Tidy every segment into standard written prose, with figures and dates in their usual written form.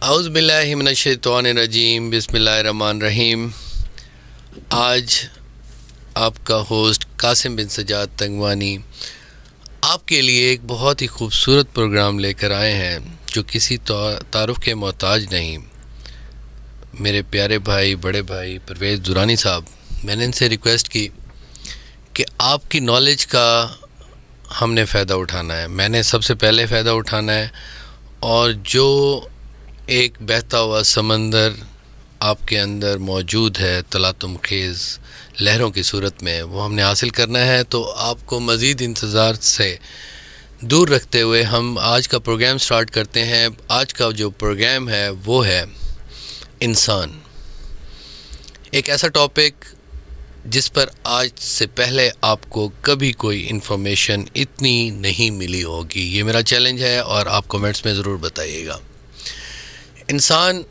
اعوذ باللہ من الشیطان الرجیم، بسم اللہ الرحمن الرحیم۔ آج آپ کا ہوسٹ قاسم بن سجاد تنگوانی آپ کے لیے ایک بہت ہی خوبصورت پروگرام لے کر آئے ہیں جو کسی تعارف کے محتاج نہیں۔ میرے پیارے بھائی، بڑے بھائی پرویز درانی صاحب، میں نے ان سے ریکویسٹ کی کہ آپ کی نالج کا ہم نے فائدہ اٹھانا ہے، میں نے سب سے پہلے فائدہ اٹھانا ہے، اور جو ایک بہتا ہوا سمندر آپ کے اندر موجود ہے تلاطم خیز لہروں کی صورت میں، وہ ہم نے حاصل کرنا ہے۔ تو آپ کو مزید انتظار سے دور رکھتے ہوئے ہم آج کا پروگرام سٹارٹ کرتے ہیں۔ آج کا جو پروگرام ہے وہ ہے انسان، ایک ایسا ٹاپک جس پر آج سے پہلے آپ کو کبھی کوئی انفارمیشن اتنی نہیں ملی ہوگی۔ یہ میرا چیلنج ہے اور آپ کمنٹس میں ضرور بتائیے گا۔ انسان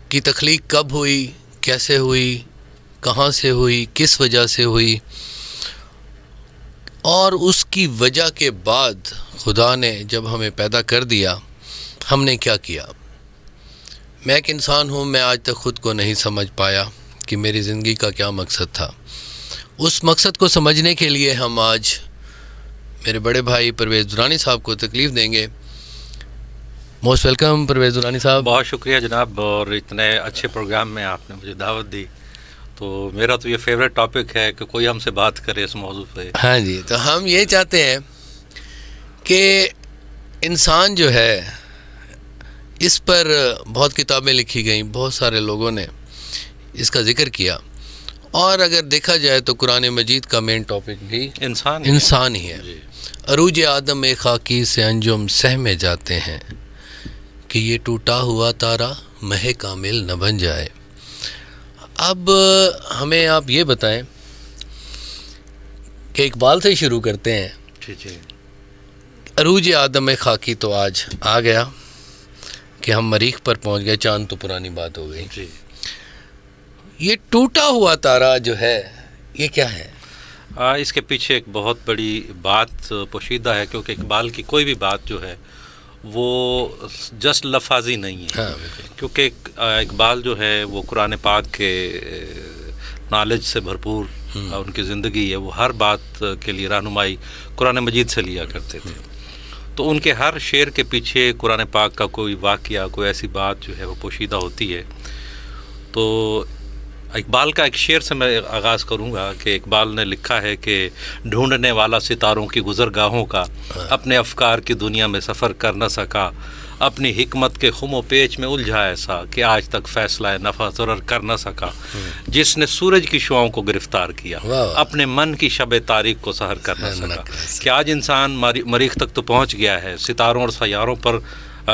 کی تخلیق کب ہوئی، کیسے ہوئی، کہاں سے ہوئی، کس وجہ سے ہوئی، اور اس کی وجہ کے بعد خدا نے جب ہمیں پیدا کر دیا ہم نے کیا کیا۔ میں ایک انسان ہوں، میں آج تک خود کو نہیں سمجھ پایا کہ میری زندگی کا کیا مقصد تھا۔ اس مقصد کو سمجھنے کے لیے ہم آج میرے بڑے بھائی پرویز درانی صاحب کو تکلیف دیں گے۔ موسٹ ویلکم پرویز درانی صاحب۔ بہت شکریہ جناب، اور اتنے اچھے پروگرام میں آپ نے مجھے دعوت دی، تو میرا تو یہ فیوریٹ ٹاپک ہے کہ کوئی ہم سے بات کرے اس موضوع پہ۔ ہاں جی، تو ہم یہ چاہتے ہیں کہ انسان جو ہے اس پر بہت کتابیں لکھی گئیں، بہت سارے لوگوں نے اس کا ذکر کیا، اور اگر دیکھا جائے تو قرآن مجید کا مین ٹاپک بھی انسان ہی ہے۔ عروج آدم ایک خاکی سے انجم سہمے جاتے ہیں کہ یہ ٹوٹا ہوا تارا مہ کامل نہ بن جائے۔ اب ہمیں آپ یہ بتائیں کہ اقبال سے شروع کرتے ہیں۔ جی عروج آدم خاکی تو آج آ گیا کہ ہم مریخ پر پہنچ گئے، چاند تو پرانی بات ہو گئی۔ جی، یہ ٹوٹا ہوا تارا جو ہے یہ کیا ہے؟ اس کے پیچھے ایک بہت بڑی بات پوشیدہ ہے، کیونکہ اقبال کی کوئی بھی بات جو ہے وہ جسٹ لفاظی نہیں ہے۔ ہاں بالکل، کیونکہ اقبال جو ہے وہ قرآن پاک کے نالج سے بھرپور ان کی زندگی ہے، وہ ہر بات کے لیے رہنمائی قرآن مجید سے لیا کرتے تھے، تو ان کے ہر شعر کے پیچھے قرآن پاک کا کوئی واقعہ، کوئی ایسی بات جو ہے وہ پوشیدہ ہوتی ہے۔ تو اقبال کا ایک شعر سے میں آغاز کروں گا کہ اقبال نے لکھا ہے کہ ڈھونڈنے والا ستاروں کی گزرگاہوں کا اپنے افکار کی دنیا میں سفر کر نہ سکا، اپنی حکمت کے خم و پیچ میں الجھا ایسا کہ آج تک فیصلہ نفع ضرر کر نہ سکا، جس نے سورج کی شعاؤں کو گرفتار کیا، اپنے من کی شب تاریک کو سحر کر نہ سکا۔ کہ آج انسان مریخ تک تو پہنچ گیا ہے، ستاروں اور سیاروں پر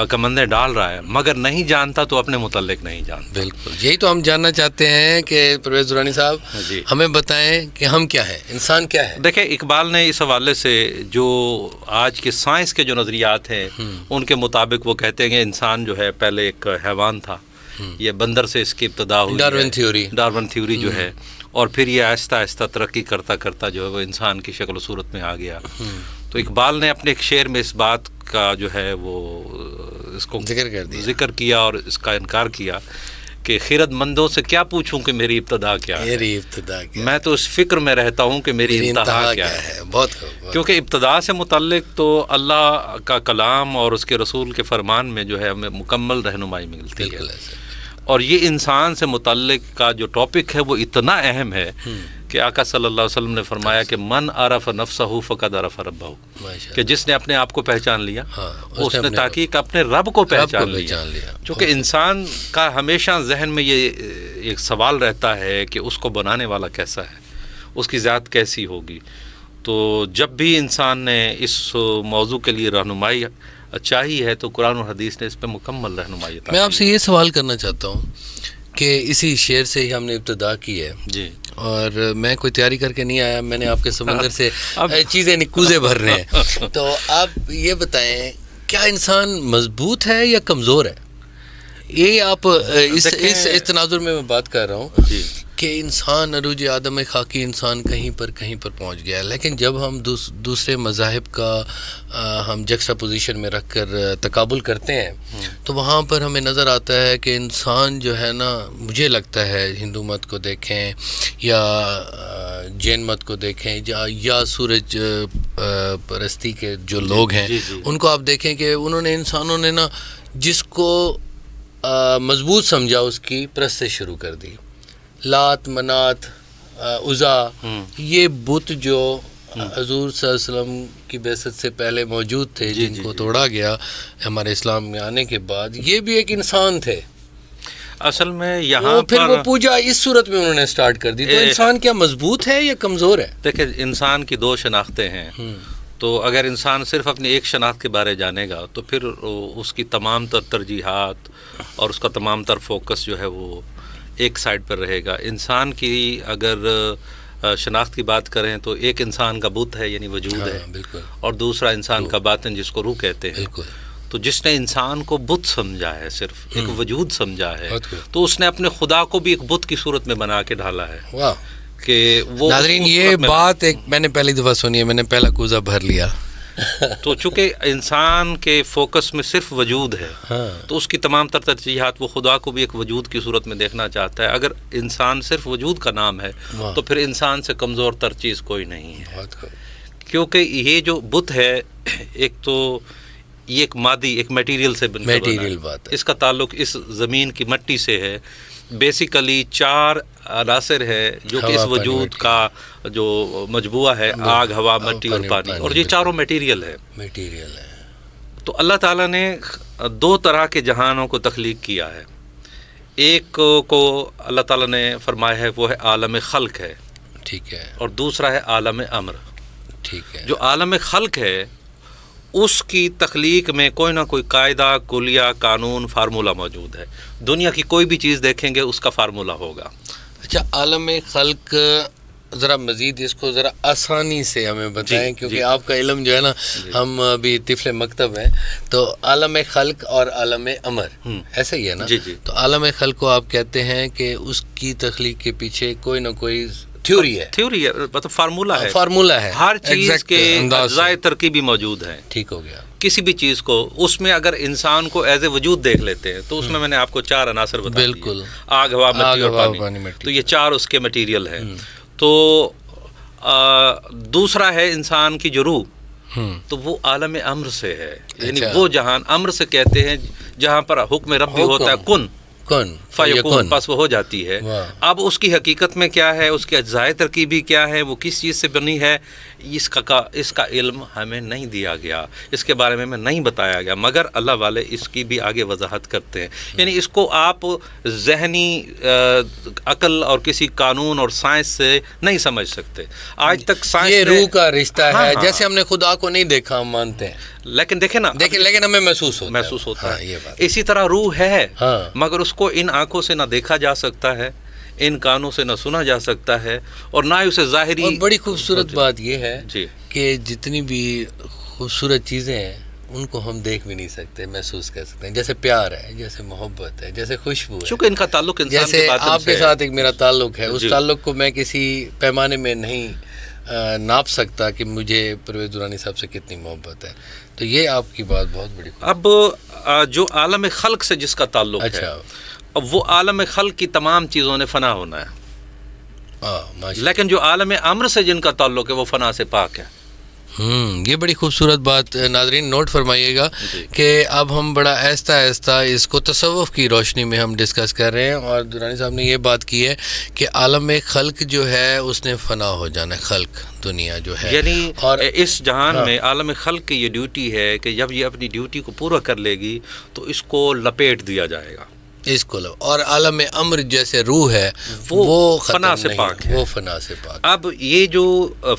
کمندیں ڈال رہا ہے، مگر نہیں جانتا تو اپنے متعلق نہیں جانتا۔ بالکل یہی تو ہم جاننا چاہتے ہیں کہ پرویز درانی صاحب جی، ہمیں بتائیں کہ ہم کیا ہیں، انسان کیا ہے۔ دیکھیں اقبال نے اس حوالے سے جو آج کے سائنس کے جو نظریات ہیں ان کے مطابق وہ کہتے ہیں کہ انسان جو ہے پہلے ایک حیوان تھا، یہ بندر سے اس کی ابتدا ہوئی، ڈارون تھیوری جو ہے، اور پھر یہ آہستہ آہستہ ترقی کرتا کرتا جو ہے وہ انسان کی شکل و صورت میں آ گیا۔ تو اقبال نے اپنے ایک شعر میں اس بات کا جو ہے وہ اس کو ذکر کیا اور اس کا انکار کیا کہ خیرت مندوں سے کیا پوچھوں کہ میری ابتدا کیا ہے، میں تو اس فکر میں رہتا ہوں کہ میری انتہا کیا ہے۔ کیونکہ ابتدا سے متعلق تو اللہ کا کلام اور اس کے رسول کے فرمان میں جو ہے ہمیں مکمل رہنمائی ملتی ہے، اور یہ انسان سے متعلق کا جو ٹاپک ہے وہ اتنا اہم ہے کہ آقا صلی اللہ علیہ وسلم نے فرمایا کہ من عرف نفسہ فقد عرف ربہ، کہ جس نے اپنے آپ کو پہچان لیا اس نے تحقیق اپنے رب کو پہچان لیا۔ چونکہ انسان کا ہمیشہ ذہن میں یہ ایک سوال رہتا ہے کہ اس کو بنانے والا کیسا ہے، اس کی ذات کیسی ہوگی۔ تو جب بھی انسان نے اس موضوع کے لیے رہنمائی چاہی ہے تو قرآن و حدیث نے اس پہ مکمل رہنمائی عطا کی۔ میں آپ سے یہ سوال کرنا چاہتا ہوں کہ اسی شعر سے ہی ہم نے ابتدا کی ہے، جی، اور میں کوئی تیاری کر کے نہیں آیا، میں نے آپ کے سمندر سے چیزیں نکوزے بھر رہے ہیں۔ تو آپ یہ بتائیں کیا انسان مضبوط ہے یا کمزور ہے؟ یہ آپ اس تناظر میں بات کر رہا ہوں جی، کہ انسان عروج آدم خاکی انسان کہیں پر پہنچ گیا ہے، لیکن جب ہم دوسرے مذاہب کا ہم جکسٹا پوزیشن میں رکھ کر تقابل کرتے ہیں تو وہاں پر ہمیں نظر آتا ہے کہ انسان جو ہے نا، مجھے لگتا ہے ہندو مت کو دیکھیں یا جین مت کو دیکھیں یا سورج پرستی کے جو لوگ ہیں ان کو آپ دیکھیں کہ انسانوں نے نا جس کو مضبوط سمجھا اس کی پرستش شروع کر دی. لات، منات، عزا، یہ بت جو حضور صلی اللہ علیہ وسلم کی بعثت سے پہلے موجود تھے، جن کو توڑا گیا ہمارے اسلام میں آنے کے بعد، یہ بھی ایک انسان تھے اصل میں. یہاں پھر وہ پوجا اس صورت میں انہوں نے سٹارٹ کر دی. تو انسان کیا مضبوط ہے یا کمزور ہے؟ دیکھیں، انسان کی دو شناختیں ہیں. تو اگر انسان صرف اپنی ایک شناخت کے بارے جانے گا تو پھر اس کی تمام تر ترجیحات اور اس کا تمام تر فوکس جو ہے وہ ایک سائڈ پر رہے گا. انسان کی اگر شناخت کی بات کریں تو ایک انسان کا بت ہے، یعنی وجود ہے، اور دوسرا انسان کا باطن جس کو روح کہتے ہیں. تو جس نے انسان کو بت سمجھا ہے، صرف ایک وجود سمجھا ہے، تو اس نے اپنے خدا کو بھی ایک بت کی صورت میں بنا کے ڈالا ہے. کہ وہ ناظرین یہ بات ایک میں نے پہلی دفعہ سنی ہے، میں نے پہلا کوزہ بھر لیا. تو چونکہ انسان کے فوکس میں صرف وجود ہے تو اس کی تمام تر ترجیحات وہ خدا کو بھی ایک وجود کی صورت میں دیکھنا چاہتا ہے. اگر انسان صرف وجود کا نام ہے تو پھر انسان سے کمزور تر چیز کوئی نہیں ہے. کیونکہ یہ جو بت ہے، ایک تو یہ ایک مادی، ایک میٹیریل سے میٹیریل بات ہے. اس کا تعلق اس زمین کی مٹی سے ہے. بیسیکلی 4 عناصر ہے جو کہ اس وجود کا جو مجموعہ ہے، آگ، ہوا، مٹی اور پانی، اور یہ چاروں میٹیریل ہے. تو اللہ تعالیٰ نے 2 طرح کے جہانوں کو تخلیق کیا ہے. ایک کو اللہ تعالیٰ نے فرمایا ہے وہ ہے عالم خلق ہے، ٹھیک ہے، اور دوسرا ہے عالم امر. ٹھیک ہے. جو عالم خلق ہے اس کی تخلیق میں کوئی نہ کوئی قاعدہ، کلیہ، قانون، فارمولہ موجود ہے. دنیا کی کوئی بھی چیز دیکھیں گے اس کا فارمولہ ہوگا. اچھا، عالم خلق ذرا مزید اس کو ذرا آسانی سے ہمیں بتائیں، کیونکہ آپ کا علم جو ہے نا، ہم ابھی طفل مکتب ہیں. تو عالم خلق اور عالم امر ایسا ہی ہے نا؟ تو عالم خلق کو آپ کہتے ہیں کہ اس کی تخلیق کے پیچھے کوئی نہ کوئی تھیوری ہے، مطلب فارمولہ ہے. ہر چیز کے اجزاء ترکیبی موجود ہیں. ٹھیک ہو گیا. کسی بھی چیز کو اس میں اگر انسان کو ایز اے وجود دیکھ لیتے ہیں تو اس میں نے آپ کو 4 عناصر بتا دیے. بالکل. آگ، ہوا، مٹی اور پانی. تو یہ 4 اس کے مٹیریل ہیں. تو دوسرا ہے انسان کی جو روح، تو وہ عالم امر سے ہے. یعنی وہ جہان، امر سے کہتے ہیں جہاں پر حکم ربی ہوتا ہے، کن فیکون، پس وہ ہو جاتی ہے. اب اس کی حقیقت میں کیا ہے، اس کی اجزائے ترکیبی کیا ہے، وہ کس چیز سے بنی ہے، اس کا علم ہمیں نہیں دیا گیا، اس کے بارے میں نہیں بتایا گیا، مگر اللہ والے اس کی بھی آگے وضاحت کرتے ہیں. یعنی اس کو آپ ذہنی عقل اور کسی قانون اور سائنس سے نہیں سمجھ سکتے. آج تک سائنس یہ روح کا رشتہ ہے. جیسے ہم نے خدا کو نہیں دیکھا ہم مانتے ہیں، لیکن دیکھیں نا، لیکن ہمیں محسوس ہوتا ہے. اسی طرح روح ہے، مگر اس کو ان آنکھوں سے نہ دیکھا جا سکتا ہے، ان کانوں سے نہ سنا جا سکتا ہے، اور نہ ہی اسے ظاہری. اور بڑی خوبصورت بات یہ ہے کہ جتنی بھی خوبصورت چیزیں ہیں ان کو ہم دیکھ بھی نہیں سکتے، محسوس کر سکتے ہیں. جیسے پیار ہے، جیسے محبت ہے، جیسے خوشبو ہے، چونکہ ان کا تعلق انسان جیسے کے باطن سے آپ کے ساتھ ایک میرا تعلق ہے. اس تعلق کو میں کسی پیمانے میں نہیں ناپ سکتا کہ مجھے پرویز درانی صاحب سے کتنی محبت ہے. تو یہ آپ کی بات بہت بڑی. اب جو عالم خلق سے جس کا تعلق ہے، اب وہ عالم خلق کی تمام چیزوں نے فنا ہونا ہے، لیکن جو عالم امر سے جن کا تعلق ہے وہ فنا سے پاک ہے. یہ بڑی خوبصورت بات ناظرین نوٹ فرمائیے گا کہ اب ہم بڑا آہستہ آہستہ اس کو تصوف کی روشنی میں ہم ڈسکس کر رہے ہیں، اور درانی صاحب نے یہ بات کی ہے کہ عالم خلق جو ہے اس نے فنا ہو جانا ہے. خلق دنیا جو ہے، یعنی اور اس جہان میں عالم خلق کی یہ ڈیوٹی ہے کہ جب یہ اپنی ڈیوٹی کو پورا کر لے گی تو اس کو لپیٹ دیا جائے گا اس کو. اور عالم امر جیسے روح ہے وہ فنا سے پاک ہے، وہ فنا سے پاک. اب یہ جو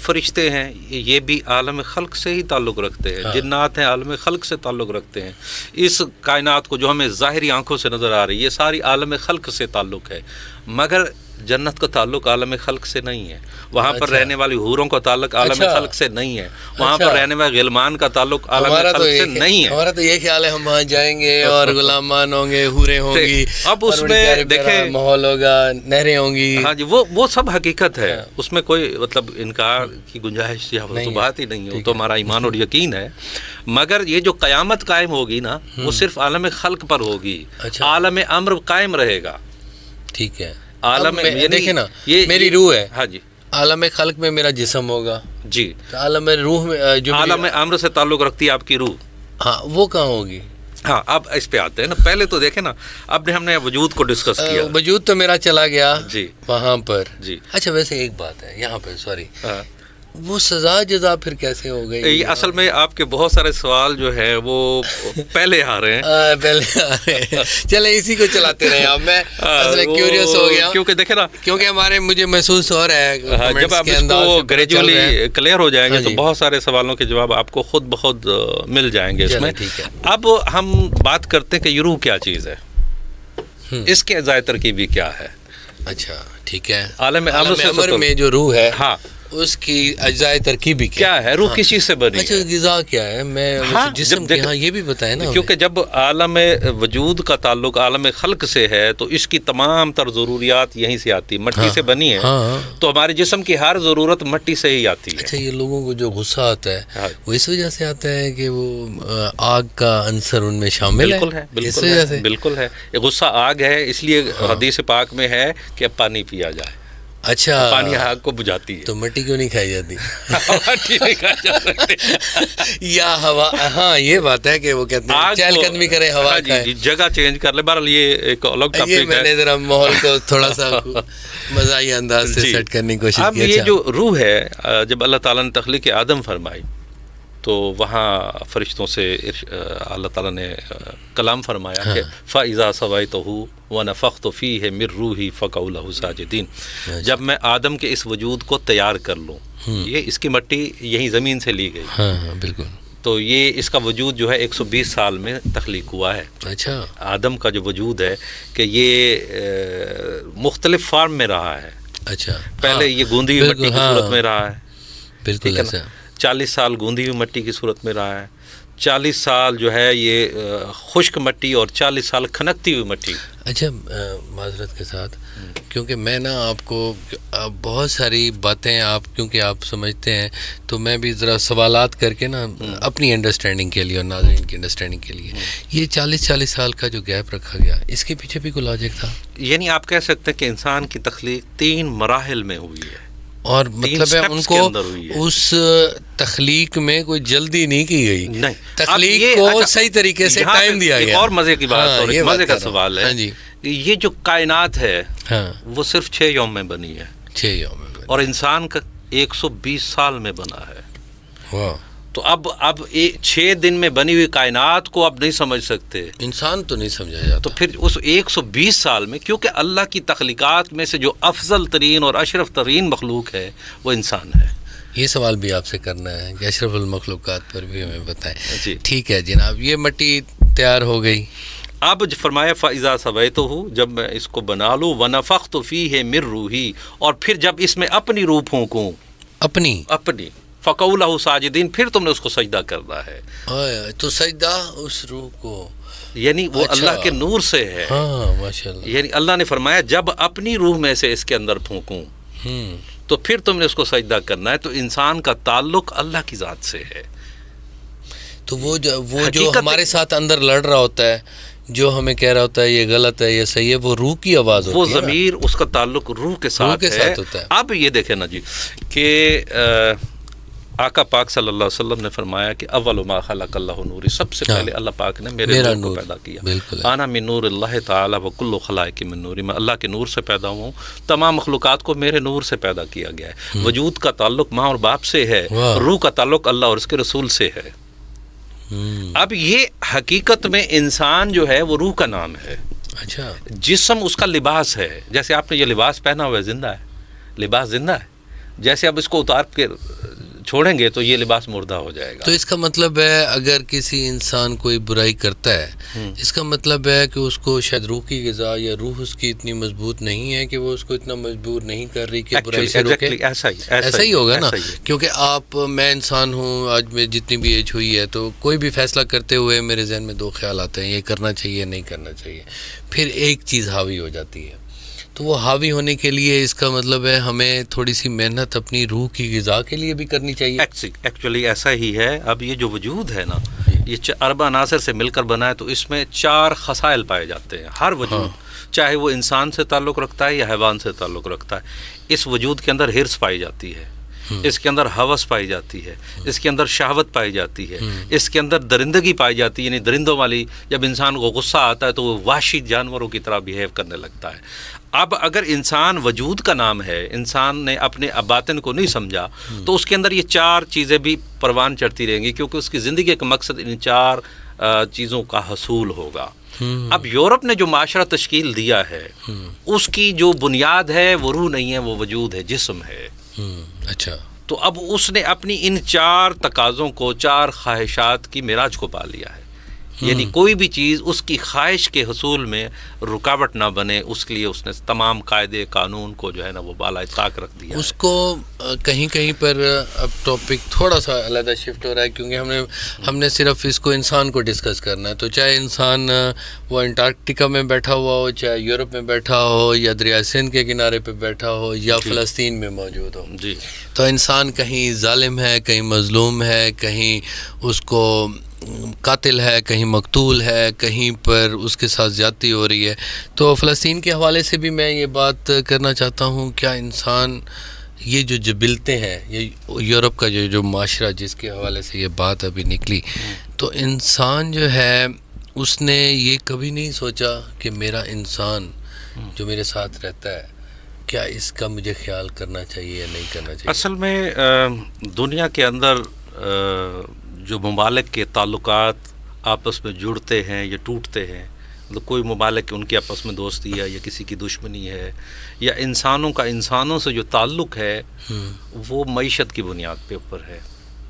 فرشتے ہیں یہ بھی عالم خلق سے ہی تعلق رکھتے ہیں. جنات ہیں عالم خلق سے تعلق رکھتے ہیں. اس کائنات کو جو ہمیں ظاہری آنکھوں سے نظر آ رہی ہے یہ ساری عالم خلق سے تعلق ہے، مگر جنت کا تعلق عالم خلق سے نہیں ہے، وہاں پر رہنے والی حوروں کا تعلق عالم خلق سے نہیں ہے، وہاں پر رہنے والے غلمان کا تعلق عالم خلق سے نہیں ہے۔ ہمارا تو یہ خیال ہے ہم وہاں جائیں گے اور غلامان ہوں گے، حوریں ہوں گی، اب اس میں دیکھیں ماحول ہوگا، نہریں ہوں گی۔ ہاں جی، وہ سب حقیقت ہے، اس میں کوئی مطلب انکار کی گنجائش یا تو بات ہی نہیں ہے، وہ تو ہمارا ایمان اور یقین ہے۔ مگر یہ جو قیامت قائم ہوگی نا، وہ صرف عالم خلق پر ہوگی، عالم امر قائم رہے گا۔ ٹھیک ہے، عالم دیکھیں نا، میری روح ہے، ہاں جی، عالم خلق میں میرا جسم ہوگا جی، عالم روح میں جو عالم امر سے تعلق رکھتی ہے آپ کی روح، ہاں وہ کہاں ہوگی؟ ہاں اب اس پہ آتے ہیں نا، پہلے تو دیکھیں نا، اب ہم نے وجود کو ڈسکس کیا، وجود تو میرا چلا گیا جی وہاں پر جی۔ اچھا ویسے ایک بات ہے یہاں پہ، سوری، وہ سزا جزا پھر کیسے ہو گئی؟ اصل میں آپ کے بہت سارے سوال جو ہے وہ پہلے آ رہے ہیں، چلے اسی کو چلاتے رہے اب میں کیوریس ہو گیا، کیونکہ دیکھیں نا، کیونکہ ہمارے مجھ محسوس ہو رہا ہے جب آپ اس کو گریجولی کلیئر ہو جائیں گے تو بہت سارے سوالوں کے جواب آپ کو خود بخود مل جائیں گے اس میں۔ اب ہم بات کرتے ہیں کہ یہ روح کیا چیز ہے، اس کے اجزائے ترکیبی کیا ہے۔ اچھا ٹھیک ہے، عالم امر میں جو روح ہے ہاں اس کی اجزائے ترکیبی کیا ہے، روح کس چیز سے بنی ہے؟ اچھا غذا کیا ہے، میں جسم کی، ہاں یہ بھی بتائیں نا، کیونکہ جب عالم وجود کا تعلق عالم خلق سے ہے تو اس کی تمام تر ضروریات یہیں سے آتی، مٹی سے بنی ہے تو ہمارے جسم کی ہر ضرورت مٹی سے ہی آتی ہے۔ اچھا یہ لوگوں کو جو غصہ آتا ہے وہ اس وجہ سے آتا ہے کہ وہ آگ کا عنصر ان میں شامل ہے؟ بالکل ہے، غصہ آگ ہے، اس لیے حدیث پاک میں ہے کہ پانی پیا جائے۔ اچھا پانی آگ کو بجھاتی ہے، تو مٹی کیوں نہیں کھائی جاتی؟ مٹی نہیں کھائی جا سکتی یا ہوا، ہاں یہ بات ہے کہ وہ کہتے ہیں چہل قدمی کرے ہوا کھائے، جگہ چینج کر لے۔ بہرحال یہ ایک الگ ٹاپک ہے، میں نے ذرا ماحول کو تھوڑا سا مزاحیہ انداز سے سیٹ کرنے کی کوشش کی۔ اب یہ جو روح ہے، جب اللہ تعالیٰ نے تخلیق آدم فرمائی تو وہاں فرشتوں سے اللہ تعالیٰ نے کلام فرمایا کہ فَإِذَا سَوَيْتُهُ وَنَفَخْتُ فِيهِ مِن رُوحِي فَقَعُوا لَهُ سَاجِدِينَ، جب میں آدم کے اس وجود کو تیار کر لوں، یہ اس کی مٹی یہیں زمین سے لی گئی، ہاں بالکل، تو یہ اس کا وجود جو ہے 120 سال میں تخلیق ہوا ہے۔ اچھا آدم کا جو وجود ہے کہ یہ مختلف فارم میں رہا ہے، اچھا پہلے یہ گوندی ہوئی مٹی کی صورت میں رہا ہے، بالکل ایسا، 40 سال گوندی ہوئی مٹی کی صورت میں رہا ہے، 40 سال جو ہے یہ خشک مٹی اور 40 سال کھنکتی ہوئی مٹی۔ اچھا معذرت کے ساتھ، کیونکہ میں نا آپ کو بہت ساری باتیں آپ کیونکہ آپ سمجھتے ہیں تو میں بھی ذرا سوالات کر کے نا اپنی انڈرسٹینڈنگ کے لیے اور ناظرین کی انڈرسٹینڈنگ کے لیے، یہ 40 سال کا جو گیپ رکھا گیا اس کے پیچھے بھی کوئی لاجک تھا؟ یعنی آپ کہہ سکتے ہیں کہ انسان کی تخلیق 3 مراحل میں ہوئی ہے، اور مطلب ہے ان کو اس تخلیق میں کوئی جلدی نہیں کی گئی، نہیں تخلیق کو صحیح طریقے سے ٹائم دیا گیا۔ ایک اور مزے کی بات اور ایک مزے کا سوال ہے، یہ جو کائنات ہے وہ صرف 6 یوم میں بنی ہے، 6 یوم میں، اور انسان کا 120 سال میں بنا ہے۔ واہ، تو اب 6 دن میں بنی ہوئی کائنات کو اب نہیں سمجھ سکتے، انسان تو نہیں سمجھا جاتا، تو پھر اس 120 سال میں، کیونکہ اللہ کی تخلیقات میں سے جو افضل ترین اور اشرف ترین مخلوق ہے وہ انسان ہے۔ یہ سوال بھی آپ سے کرنا ہے کہ اشرف المخلوقات پر بھی ہمیں بتائیں۔ جی ٹھیک ہے جناب، یہ مٹی تیار ہو گئی، اب فرمایا فَإِذَا سَوَيْتُهُ، جب میں اس کو بنا لوں، وَنَفَخْتُ فِيهِ مِن رُوحِي، اور پھر جب اس میں اپنی روح پھونکوں، اپنی فَقَعُوا لَهُ سَاجِدِينَ، پھر تم نے اس کو سجدہ کرنا ہے۔ تو سجدہ اس روح کو، یعنی وہ اللہ کے نور سے ہے، ہاں ماشاءاللہ، یعنی اللہ نے فرمایا جب اپنی روح میں سے اس کے اندر پھونکوں تو پھر تم نے اس کو سجدہ کرنا ہے۔ تو انسان کا تعلق اللہ کی ذات سے ہے، تو وہ جو ہمارے ساتھ اندر لڑ رہا ہوتا ہے، جو ہمیں کہہ رہا ہوتا ہے یہ غلط ہے یہ صحیح ہے، وہ روح کی آواز ہوتی ہے، وہ ضمیر، اس کا تعلق روح کے ساتھ ہوتا ہے۔ اب یہ دیکھیں نا جی کہ آقا پاک صلی اللہ علیہ وسلم نے فرمایا کہ اول ما خلق اللہ نوری، سب سے پہلے اللہ پاک نے میرے نور کو پیدا کیا، انا من نور اللہ تعالی وکل خلائق من نوری، میں اللہ کے نور سے پیدا ہوں، تمام مخلوقات کو میرے نور سے پیدا کیا گیا ہے۔ وجود کا تعلق ماں اور باپ سے ہے، روح کا تعلق اللہ اور اس کے رسول سے ہے۔ اب یہ حقیقت میں انسان جو ہے وہ روح کا نام ہے، اچھا جسم اس کا لباس ہے، جیسے آپ نے یہ لباس پہنا ہوا ہے، زندہ ہے، لباس زندہ ہے، جیسے اب اس کو اتار کے چھوڑیں گے تو یہ لباس مردہ ہو جائے گا. تو اس کا مطلب ہے اگر کسی انسان کوئی برائی کرتا ہے اس کا مطلب ہے کہ اس کو شاید روح کی غذا یا روح اس کی اتنی مضبوط نہیں ہے کہ وہ اس کو اتنا مجبور نہیں کر رہی کہ برائی سے روکے. ایسا ہی ہوگا نا, کیونکہ میں انسان ہوں, آج میں جتنی بھی ایج ہوئی ہے تو کوئی بھی فیصلہ کرتے ہوئے میرے ذہن میں 2 خیال آتے ہیں, یہ کرنا چاہیے نہیں کرنا چاہیے, پھر ایک چیز حاوی ہو جاتی ہے. تو وہ حاوی ہونے کے لیے اس کا مطلب ہے ہمیں تھوڑی سی محنت اپنی روح کی غذا کے لیے بھی کرنی چاہیے. ایکچولی ایسا ہی ہے. اب یہ جو وجود ہے نا, یہ 4 عناصر سے مل کر بنا ہے, تو اس میں 4 خصائل پائے جاتے ہیں. ہر وجود چاہے وہ انسان سے تعلق رکھتا ہے یا حیوان سے تعلق رکھتا ہے, اس وجود کے اندر حرص پائی جاتی ہے, اس کے اندر ہوس پائی جاتی ہے, اس کے اندر شہوت پائی جاتی ہے, اس کے اندر درندگی پائی جاتی ہے, یعنی درندوں والی. جب انسان کو غصہ آتا ہے تو وہ وحشی جانوروں کی طرح بیہیو کرنے لگتا ہے. اب اگر انسان وجود کا نام ہے, انسان نے اپنے باطن کو نہیں سمجھا, تو اس کے اندر یہ 4 چیزیں بھی پروان چڑھتی رہیں گی, کیونکہ اس کی زندگی کا مقصد ان 4 چیزوں کا حصول ہوگا. اب یورپ نے جو معاشرہ تشکیل دیا ہے اس کی جو بنیاد ہے وہ روح نہیں ہے, وہ وجود ہے, جسم ہے. اچھا, تو اب اس نے اپنی ان 4 تقاضوں کو, 4 خواہشات کی معراج کو پا لیا ہے. یعنی کوئی بھی چیز اس کی خواہش کے حصول میں رکاوٹ نہ بنے, اس کے لیے اس نے تمام قاعدے قانون کو جو ہے نا وہ بالائے طاق رکھ دیا. اس کو کہیں کہیں پر اب ٹاپک تھوڑا سا علیحدہ شفٹ ہو رہا ہے, کیونکہ ہم نے صرف اس کو انسان کو ڈسکس کرنا ہے. تو چاہے انسان وہ انٹارکٹیکا میں بیٹھا ہوا ہو, چاہے یورپ میں بیٹھا ہو, یا دریائے سندھ کے کنارے پہ بیٹھا ہو, یا فلسطین میں موجود ہو, تو انسان کہیں ظالم ہے, کہیں مظلوم ہے, کہیں اس کو قاتل ہے, کہیں مقتول ہے, کہیں پر اس کے ساتھ زیادتی ہو رہی ہے. تو فلسطین کے حوالے سے بھی میں یہ بات کرنا چاہتا ہوں, کیا انسان یہ جو جبلتے ہیں, یہ یورپ کا جو معاشرہ جس کے حوالے سے یہ بات ابھی نکلی, تو انسان جو ہے اس نے یہ کبھی نہیں سوچا کہ میرا انسان جو میرے ساتھ رہتا ہے کیا اس کا مجھے خیال کرنا چاہیے یا نہیں کرنا چاہیے. اصل میں دنیا کے اندر جو ممالک کے تعلقات آپس میں جڑتے ہیں یا ٹوٹتے ہیں, مطلب کوئی ممالک ان کی آپس میں دوستی ہے یا کسی کی دشمنی ہے, یا انسانوں کا انسانوں سے جو تعلق ہے وہ معیشت کی بنیاد پہ اوپر ہے,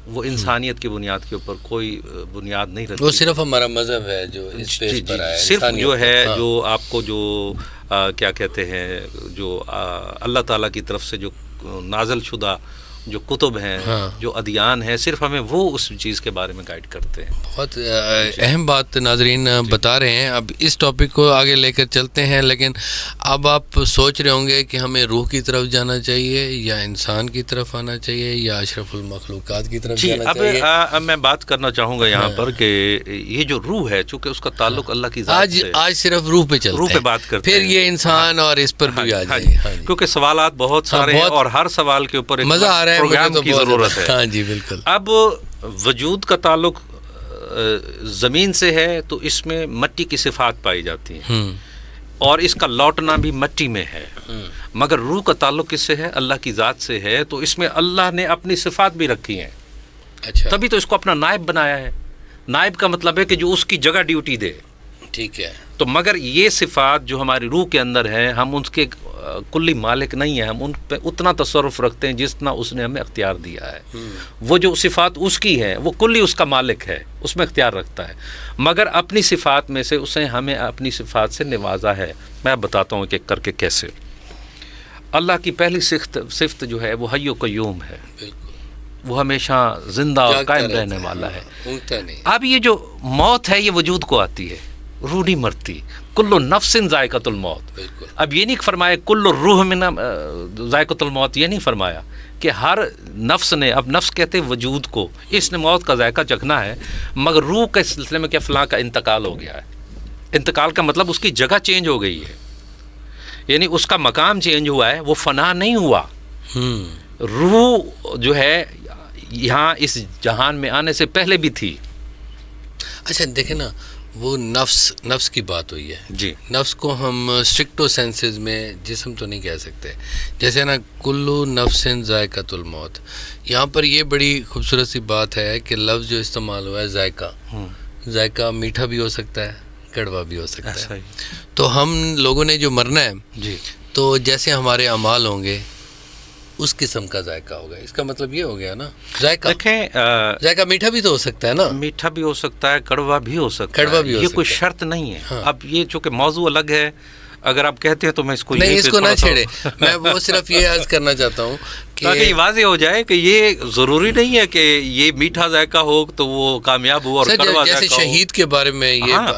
وہ انسانیت کی بنیاد کے اوپر کوئی بنیاد نہیں رہتی. وہ صرف ہمارا مذہب ہے جو اس پہ پر آیا ہے, صرف جو ہے جو آپ کو جو کیا کہتے ہیں, جو اللہ تعالیٰ کی طرف سے جو نازل شدہ جو کتب ہیں, جو ادیان ہیں, صرف ہمیں وہ اس چیز کے بارے میں گائیڈ کرتے ہیں. بہت اہم بات ناظرین بتا رہے ہیں. اب اس ٹاپک کو آگے لے کر چلتے ہیں, لیکن اب آپ سوچ رہے ہوں گے کہ ہمیں روح کی طرف جانا چاہیے یا انسان کی طرف آنا چاہیے یا اشرف المخلوقات کی طرف جانا چاہیے. اب میں بات کرنا چاہوں گا یہاں پر کہ یہ جو روح ہے, چونکہ اس کا تعلق اللہ کی ذات سے, آج صرف روح پہ چلتے ہیں, روح پہ بات کرتے ہیں, پھر یہ انسان اور اس پر بھی آ جائیں, کیونکہ سوالات بہت سارے ہیں اور ہر سوال کے اوپر مزہ آ رہا ہے, پروگرام کی ضرورت ہے. ہاں جی بالکل. اب وجود کا تعلق زمین سے ہے تو اس میں مٹی کی صفات پائی جاتی ہیں, اور اس کا لوٹنا بھی مٹی میں ہے. مگر روح کا تعلق کس سے ہے؟ اللہ کی ذات سے ہے. تو اس میں اللہ نے اپنی صفات بھی رکھی ہیں. اچھا, تبھی تو اس کو اپنا نائب بنایا ہے. نائب کا مطلب ہے کہ جو اس کی جگہ ڈیوٹی دے. ٹھیک ہے. تو مگر یہ صفات جو ہماری روح کے اندر ہیں, ہم ان کے کلی مالک نہیں ہیں, ہم ان پہ اتنا تصرف رکھتے ہیں جتنا اس نے ہمیں اختیار دیا ہے. وہ جو صفات اس کی ہیں وہ کلی اس کا مالک ہے, اس میں اختیار رکھتا ہے. مگر اپنی صفات میں سے اسے ہمیں اپنی صفات سے نوازا ہے. میں بتاتا ہوں کہ کر کے کیسے. اللہ کی پہلی صفت جو ہے وہ حی و قیوم ہے. وہ ہمیشہ زندہ اور قائم رہنے والا ہے. اب یہ جو موت ہے یہ وجود کو آتی ہے, روح نہیں مرتی. کل نفس ذائقۃ الموت. اب یہ نہیں فرمایا کل روح من ذائقۃ الموت, یہ نہیں فرمایا کہ ہر نفس نے, اب نفس کہتے ہیں وجود کو, اس نے موت کا ذائقہ چکھنا ہے. مگر روح کے سلسلے میں کیا فلاں کا انتقال ہو گیا ہے. انتقال کا مطلب اس کی جگہ چینج ہو گئی ہے, یعنی اس کا مقام چینج ہوا ہے, وہ فنا نہیں ہوا. روح جو ہے یہاں اس جہان میں آنے سے پہلے بھی تھی. اچھا دیکھیں نا, وہ نفس کی بات ہوئی ہے جی. نفس کو ہم اسٹرکٹو سینسز میں جسم تو نہیں کہہ سکتے. جیسے نا کلو نفس ذائقۃ الموت, یہاں پر یہ بڑی خوبصورت سی بات ہے کہ لفظ جو استعمال ہوا ہے ذائقہ. ذائقہ میٹھا بھی ہو سکتا ہے, کڑوا بھی ہو سکتا ہے. تو ہم لوگوں نے جو مرنا ہے, جی, تو جیسے ہمارے اعمال ہوں گے اس قسم کا ذائقہ ہوگا. اس کا مطلب یہ ہو گیا نا ذائقہ. دیکھیں ذائقہ میٹھا بھی تو ہو سکتا ہے نا. میٹھا بھی ہو سکتا ہے, کڑوا بھی ہو سکتا ہے, یہ کوئی شرط نہیں ہے. اب یہ چونکہ موضوع الگ ہے, اگر آپ کہتے ہیں تو میں اس کو نہیں, اس کو نہ چھیڑے. میں وہ صرف یہ عرض کرنا چاہتا ہوں تاکہ یہ واضح ہو جائے کہ یہ ضروری نہیں ہے کہ یہ میٹھا ذائقہ ہو تو وہ کامیاب ہو اور کڑوا ذائقہ ہو. جیسے شہید کے بارے میں یہ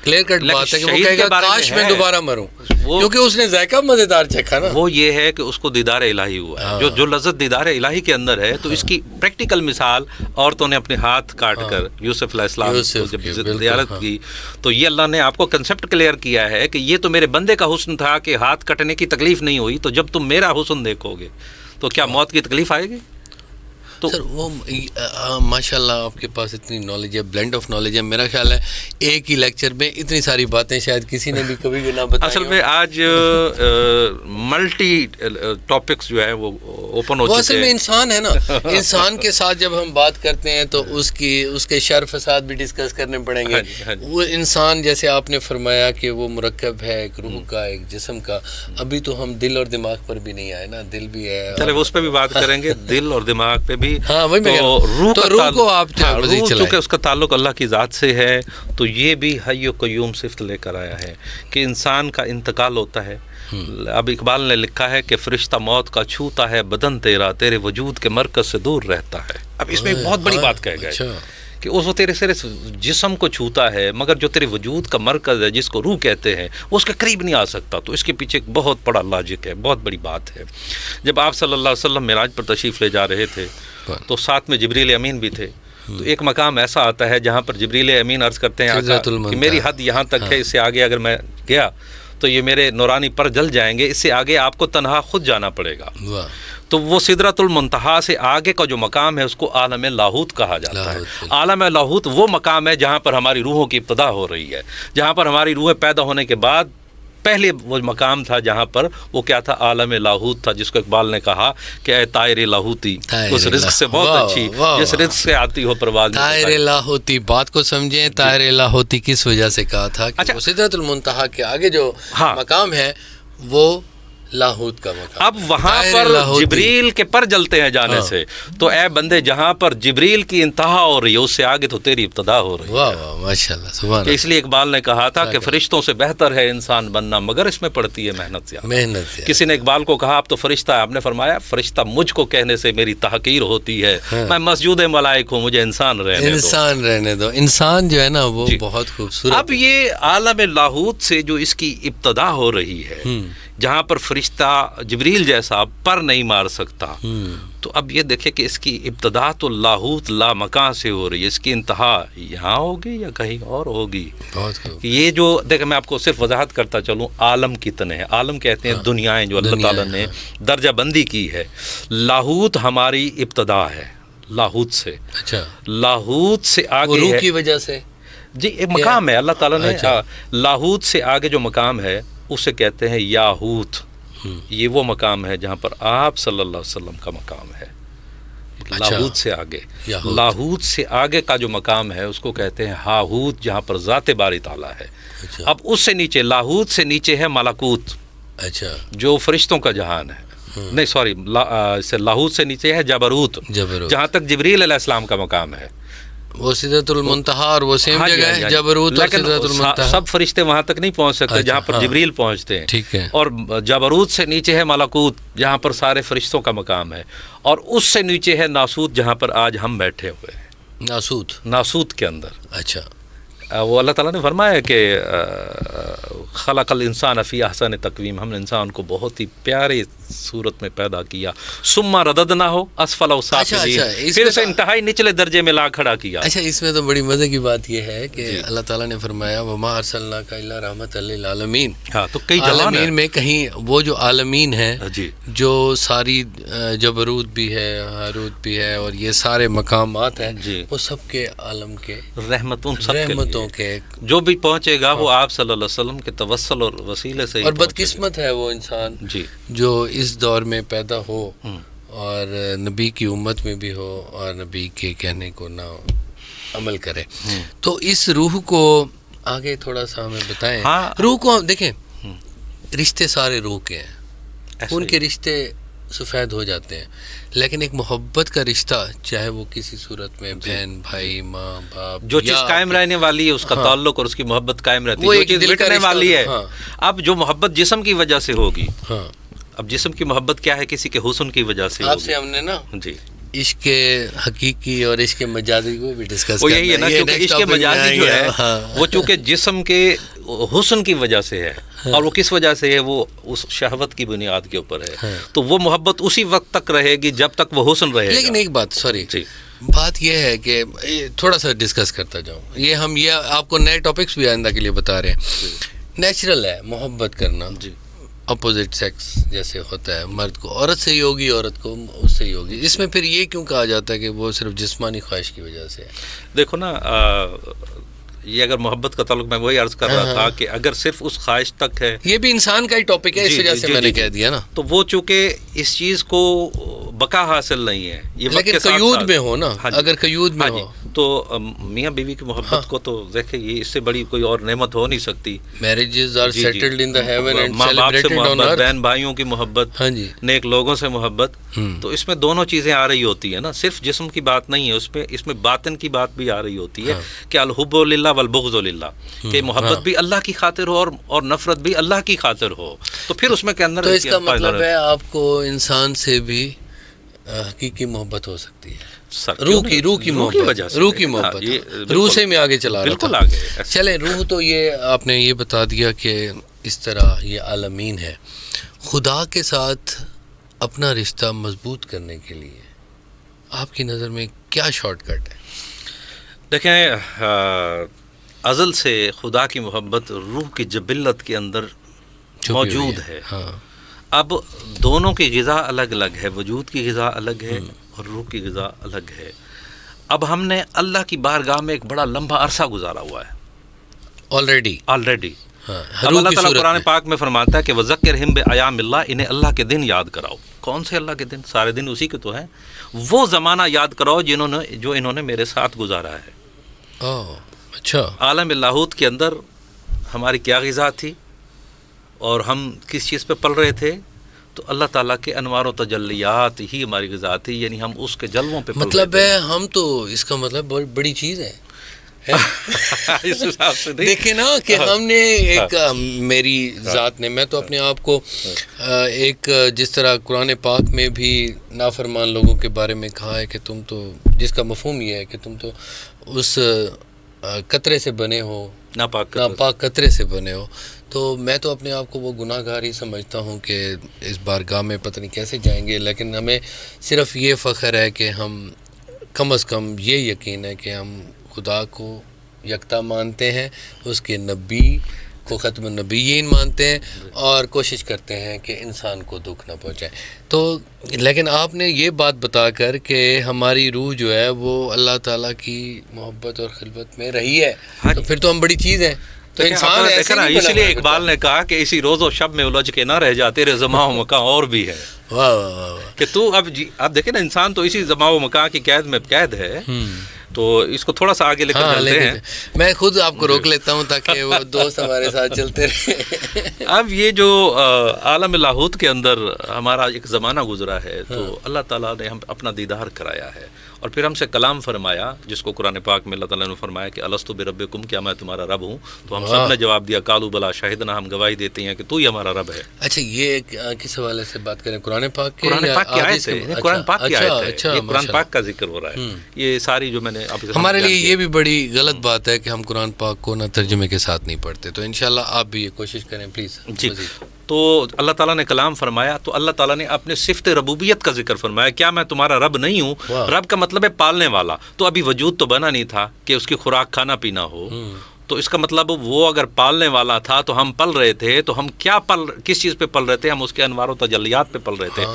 کلیئر کٹ بات ہے کہ وہ کہے گا کاش میں دوبارہ مروں, کیونکہ اس نے ذائقہ مزیدار چکھا نا. وہ یہ ہے کہ اس کو دیدار الہی ہوا ہے, جو لذت دیدار الہی کے اندر ہے. تو اس کی پریکٹیکل مثال عورتوں نے اپنے ہاتھ کاٹ کر یوسف علیہ السلام کو جب زیارت کی تو یہ اللہ نے آپ کو کنسیپٹ کلیئر کیا ہے کہ یہ تو میرے بندے کا حسن تھا کہ ہاتھ کٹنے کی تکلیف نہیں ہوئی, تو جب تم میرا حسن دیکھو گے تو کیا موت کی تکلیف آئے گی؟ تو سر وہ ماشاء اللہ آپ کے پاس اتنی نالج ہے, بلینڈ آف نالج ہے. میرا خیال ہے ایک ہی لیکچر میں اتنی ساری باتیں شاید کسی نے بھی کبھی بھی نہ بتائی. اصل میں آج ملٹی ٹاپکس جو ہیں وہ اوپن ہو چکے ہیں. وہ اصل میں انسان ہے نا, انسان کے ساتھ جب ہم بات کرتے ہیں تو اس کے شر فساد بھی ڈسکس کرنے پڑیں گے. وہ انسان جیسے آپ نے فرمایا کہ وہ مرکب ہے, ایک روح کا, ایک جسم کا. ابھی تو ہم دل اور دماغ پر بھی نہیں آئے نا, دل بھی ہے. چلے اس پہ بھی بات کریں گے, دل اور دماغ پہ بھی. روح کو آپ چونکہ اس کا تعلق اللہ کی ذات سے ہے تو یہ بھی حی و قیوم صفت لے کر آیا ہے کہ انسان کا انتقال ہوتا ہے. اب اقبال نے لکھا ہے کہ فرشتہ موت کا چھوتا ہے بدن تیرا, تیرے وجود کے مرکز سے دور رہتا ہے. اب اس میں ایک بہت بڑی بات کہہ گئے کہ وہ تیرے صرف جسم کو چھوتا ہے مگر جو تیرے وجود کا مرکز ہے جس کو روح کہتے ہیں وہ اس کے قریب نہیں آ سکتا. تو اس کے پیچھے ایک بہت بڑا لاجک ہے, بہت بڑی بات ہے. جب آپ صلی اللہ علیہ وسلم معراج پر تشریف لے جا رہے تھے تو ساتھ میں جبریل امین بھی تھے. تو ایک مقام ایسا آتا ہے جہاں پر جبریل امین عرض کرتے ہیں آقا کہ میری حد یہاں تک ہے, اس سے آگے اگر میں گیا تو یہ میرے نورانی پر جل جائیں گے, اس سے آگے آپ کو تنہا خود جانا پڑے گا. تو وہ سدرۃ المنتہا سے آگے کا جو مقام ہے اس کو عالم لاہوت کہا جاتا ہے. عالم لاہوت وہ مقام ہے جہاں پر ہماری روحوں کی ابتدا ہو رہی ہے, جہاں پر ہماری روحیں پیدا ہونے کے بعد پہلے وہ مقام تھا جہاں پر وہ کیا تھا, عالم لاہوت تھا, جس کو اقبال نے کہا کہ اے طائر لاہوتی, اس رزق سے بہت اچھی جس رزق سے آتی ہو پرواز. طائر لاہوتی بات کو سمجھیں, طائر لاہوتی کس وجہ سے کہا تھا کہ وہ سدرۃ المنتہا کے آگے جو مقام ہے وہ لاہوت کا مقام. اب وہاں پر جبریل کے پر جلتے ہیں جانے سے, تو اے بندے جہاں پر جبریل کی انتہا ہو رہی ہے اس سے آگے تو تیری ابتدا ہو رہی ہے. واہ واہ ماشاءاللہ سبحان اللہ. اس لیے اقبال نے کہا تھا کہ فرشتوں سے بہتر ہے انسان بننا مگر اس میں پڑتی ہے محنت زیادہ. کسی نے اقبال کو کہا اب تو فرشتہ ہے, آپ نے فرمایا فرشتہ مجھ کو کہنے سے میری تحقیر ہوتی ہے, میں مسجود ملائک ہوں, مجھے انسان رہنے دو. انسان جو ہے نا وہ بہت خوبصورت. اب یہ عالم لاہوت سے جو اس کی ابتدا ہو رہی ہے جہاں پر فرشتہ جبریل جیسا پر نہیں مار سکتا, تو اب یہ دیکھیں کہ اس کی ابتدا تو لاہوت لا مکان سے ہو رہی ہے, اس کی انتہا یہاں ہوگی یا کہیں اور ہوگی. یہ جو دیکھیں میں آپ کو صرف وضاحت کرتا چلوں, عالم کتنے ہیں, عالم کہتے ہیں دنیایں جو اللہ تعالیٰ نے درجہ بندی کی ہے. لاہوت ہماری ابتدا ہے لاہوت سے. اچھا, لاہوت سے آگے روح کی وجہ سے جی ایک مقام ہے اللہ تعالیٰ نے. لاہوت سے آگے جو مقام ہے اسے کہتے ہیں یاہوت. یہ وہ مقام ہے جہاں پر آپ صلی اللہ علیہ وسلم کا مقام ہے. لاہوت سے آگے, لاہوت سے آگے کا جو مقام ہے اس کو کہتے ہیں ہاہوت, جہاں پر ذات باری تعالیٰ ہے. اب اس سے نیچے لاہوت سے نیچے ہے ملکوت, جو فرشتوں کا جہان ہے. نہیں سوری, لاہوت سے نیچے ہے جبروت, جہاں تک جبریل علیہ السلام کا مقام ہے. وہ سدرۃ المنتہا اور وہ سیم جگہ ہے جبروت, اور سدرۃ المنتہا. سب فرشتے وہاں تک نہیں پہنچ سکتے جہاں پر جبریل پہنچتے ہیں. ٹھیک ہے. اور جبروت سے نیچے ہے ملکوت جہاں پر سارے فرشتوں کا مقام ہے, اور اس سے نیچے ہے ناسوت جہاں پر آج ہم بیٹھے ہوئے ہیں. ناسوت کے اندر. اچھا, وہ اللہ تعالیٰ نے فرمایا کہ خلق الانسان فی احسن تقویم, ہم نے انسان کو بہت ہی پیارے صورت میں پیدا کیا. ثم رددناہ اسفل سافلین, پھر اسے انتہائی نچلے درجے میں لا کھڑا کیا. اچھا, اس میں تو بڑی مزے کی بات یہ ہے کہ اللہ تعالیٰ نے فرمایا وما ارسلناک الا رحمۃ للعالمین. ہاں, تو کئی عالمین میں کہیں وہ جو عالمین ہے جو ساری جبروت بھی ہے, ہاروت بھی ہے, اور یہ سارے مقامات ہیں وہ سب کے عالم کے رحمتوں کے جو بھی پہنچے گا وہ آپ صلی اللہ علیہ وسلم کے توسل اور وسیلے سے. اور بدقسمت ہے وہ انسان جو اس دور میں پیدا ہو اور نبی کی امت میں بھی ہو اور نبی کے کہنے کو نہ عمل کرے. تو اس روح کو آگے تھوڑا سا ہمیں بتائیں. روح کو دیکھیں, رشتے سارے روح کے ہیں, ان کے رشتے سفید ہو جاتے ہیں، لیکن ایک محبت کا رشتہ، چاہے وہ کسی صورت میں بہن بھائی ماں باپ، جو چیز قائم رہنے والی ہے اس کا تعلق اور اس کی محبت قائم رہتی ہے، جو چیز مٹنے والی ہے، اب جو محبت جسم کی وجہ سے ہوگی، اب جسم کی محبت کیا ہے، کسی کے حسن کی وجہ سے ہوگی۔ آپ سے ہم نے نا جی عشق حقیقی اور عشق مجازی کو بھی ڈسکس وہ یہی ہے نا، کیونکہ عشق مجازی جو ہے وہ چونکہ جسم کے حسن کی وجہ سے ہے، اور وہ کس وجہ سے ہے، وہ اس شہوت کی بنیاد کے اوپر ہے، تو وہ محبت اسی وقت تک رہے گی جب تک وہ حسن رہے گا۔ لیکن ایک بات، سوری، بات یہ ہے کہ تھوڑا سا ڈسکس کرتا جاؤں، یہ آپ کو نئے ٹاپکس بھی آئندہ کے لیے بتا رہے ہیں۔ نیچرل ہے محبت کرنا، جی، اپوزٹ سیکس جیسے ہوتا ہے، مرد کو عورت سے ہی ہوگی، عورت کو اس سے ہی ہوگی، اس میں پھر یہ کیوں کہا جاتا ہے کہ وہ صرف جسمانی خواہش کی وجہ سے ہے؟ دیکھو نا، یہ اگر محبت کا تعلق، میں وہی عرض کر رہا تھا کہ اگر صرف اس خواہش تک ہے، یہ بھی انسان کا ہی ٹاپک ہے، اس وجہ سے میں نے کہہ دیا نا، تو وہ چونکہ اس چیز کو بقا حاصل نہیں ہے، یہ لیکن قیود میں ہو نا، اگر قیود میں ہو تو میاں بیوی کی محبت کو تو دیکھیں، یہ اس سے بڑی کوئی اور نعمت ہو نہیں سکتی۔ Marriages are settled in the heaven and ماں باپ سے سیلیبریٹڈ آن محبت، ارتھ، بہن بھائیوں کی محبت، نیک لوگوں سے محبت، تو اس میں دونوں چیزیں آ رہی ہوتی ہیں نا، صرف جسم کی بات نہیں ہے، اس میں باطن کی بات بھی آ رہی ہوتی ہے کہ الحب للہ والبغض للہ، کہ محبت بھی اللہ کی خاطر ہو اور نفرت بھی اللہ کی خاطر ہو، تو پھر اس میں کے اندر، تو اس کا مطلب ہے آپ کو انسان سے بھی حقیقی محبت ہو سکتی ہے، روح کی محبت، روح کی محبت، روح سے میں آگے چلا رہا تھا۔ چلیں، روح تو یہ آپ نے یہ بتا دیا کہ اس طرح یہ عالمین ہے۔ خدا کے ساتھ اپنا رشتہ مضبوط کرنے کے لیے آپ کی نظر میں کیا شارٹ کٹ ہے؟ دیکھیں، ازل سے خدا کی محبت روح کی جبلت کے اندر موجود ہے۔ اب دونوں کی غذا الگ الگ ہے، وجود کی غذا الگ ہے اور روح کی غذا الگ ہے۔ اب ہم نے اللہ کی بارگاہ میں ایک بڑا لمبا عرصہ گزارا ہوا ہے آلریڈی۔ اب اللہ تعالیٰ قرآن پاک میں فرماتا ہے کہ وَذَكِّرْهُمْ بِأَيَامِ اللَّهِ، انہیں اللہ کے دن یاد کراؤ۔ کون سے اللہ کے دن؟ سارے دن اسی کے تو ہیں، وہ زمانہ یاد کراؤ جو انہوں نے میرے ساتھ گزارا ہے۔ اچھا، عالم لاہوت کے اندر ہماری کیا غذا تھی اور ہم کس چیز پہ پل رہے تھے؟ تو اللہ تعالیٰ کے انوار و تجلیات ہی ہماری غذا تھی، یعنی ہم اس کے جلووں پہ پل مطلب ہے ہم تو، اس کا مطلب بہت بڑی چیز ہے اس حساب سے دیکھیں نا کہ ہم نے ایک، میری ذات نے، میں تو اپنے آپ کو ایک، جس طرح قرآن پاک میں بھی نافرمان لوگوں کے بارے میں کہا ہے کہ تم تو، جس کا مفہوم یہ ہے کہ تم تو اس قطرے سے بنے ہو، ناپاک قطرے سے بنے ہو، تو میں تو اپنے آپ کو وہ گناہ گار ہی سمجھتا ہوں کہ اس بارگاہ میں پتہ نہیں کیسے جائیں گے، لیکن ہمیں صرف یہ فخر ہے کہ ہم کم از کم یہ یقین ہے کہ ہم خدا کو یکتا مانتے ہیں، اس کے نبی کو ختم النبیین مانتے ہیں، اور کوشش کرتے ہیں کہ انسان کو دکھ نہ پہنچائے۔ تو لیکن آپ نے یہ بات بتا کر کہ ہماری روح جو ہے وہ اللہ تعالیٰ کی محبت اور خلوت میں رہی ہے، تو پھر تو ہم بڑی چیز ہیں۔ تو انسان ایسے نہیں، اس لیے اقبال نے کہا کہ اسی روز و شب میں الجھ کے نہ رہ جا، تیرے زماں و مکان اور بھی ہے۔ واہ واہ واہ، کہ تو اب دیکھیں نا، انسان تو اسی زماں و مکان کی قید میں قید ہے، تو اس کو تھوڑا سا آگے لے کر چلتے ہیں۔ میں خود آپ کو روک لیتا ہوں تاکہ وہ دوست ہمارے ساتھ چلتے رہے۔ اب یہ جو عالم لاہوت کے اندر ہمارا ایک زمانہ گزرا ہے، تو اللہ تعالیٰ نے ہم اپنا دیدار کرایا ہے، اور پھر ہم سے کلام فرمایا، جس کو قرآن پاک میں اللہ تعالیٰ نے فرمایا کہ الستو بربکم، کیا میں تمہارا رب ہوں؟ تو ہم سب نے جواب دیا قالوا بلا شہدنا، ہم گواہی دیتے ہیں کہ تو ہی ہمارا رب ہے۔ اچھا، یہ کس حوالے سے بات کریں؟ قرآن پاک کی آیت ہے، قرآن پاک کی آیت ہے، یہ قرآن پاک کا ذکر ہو رہا ہے۔ یہ ساری جو میں نے آپ ہمارے لیے یہ بھی بڑی غلط بات ہے کہ ہم قرآن پاک کو نہ ترجمے کے ساتھ نہیں پڑھتے، تو انشاءاللہ آپ بھی یہ کوشش کریں پلیز۔ جی، تو اللہ تعالیٰ نے کلام فرمایا، تو اللہ تعالیٰ نے اپنے صفت ربوبیت کا ذکر فرمایا، کیا میں تمہارا رب نہیں ہوں؟ رب کا مطلب ہے پالنے والا، تو ابھی وجود تو بنا نہیں تھا کہ اس کی خوراک کھانا پینا ہو، تو اس کا مطلب وہ اگر پالنے والا تھا تو ہم پل رہے تھے، تو ہم کس چیز پہ پل رہے تھے؟ ہم اس کے انوار و تجلیات پہ پل رہے تھے۔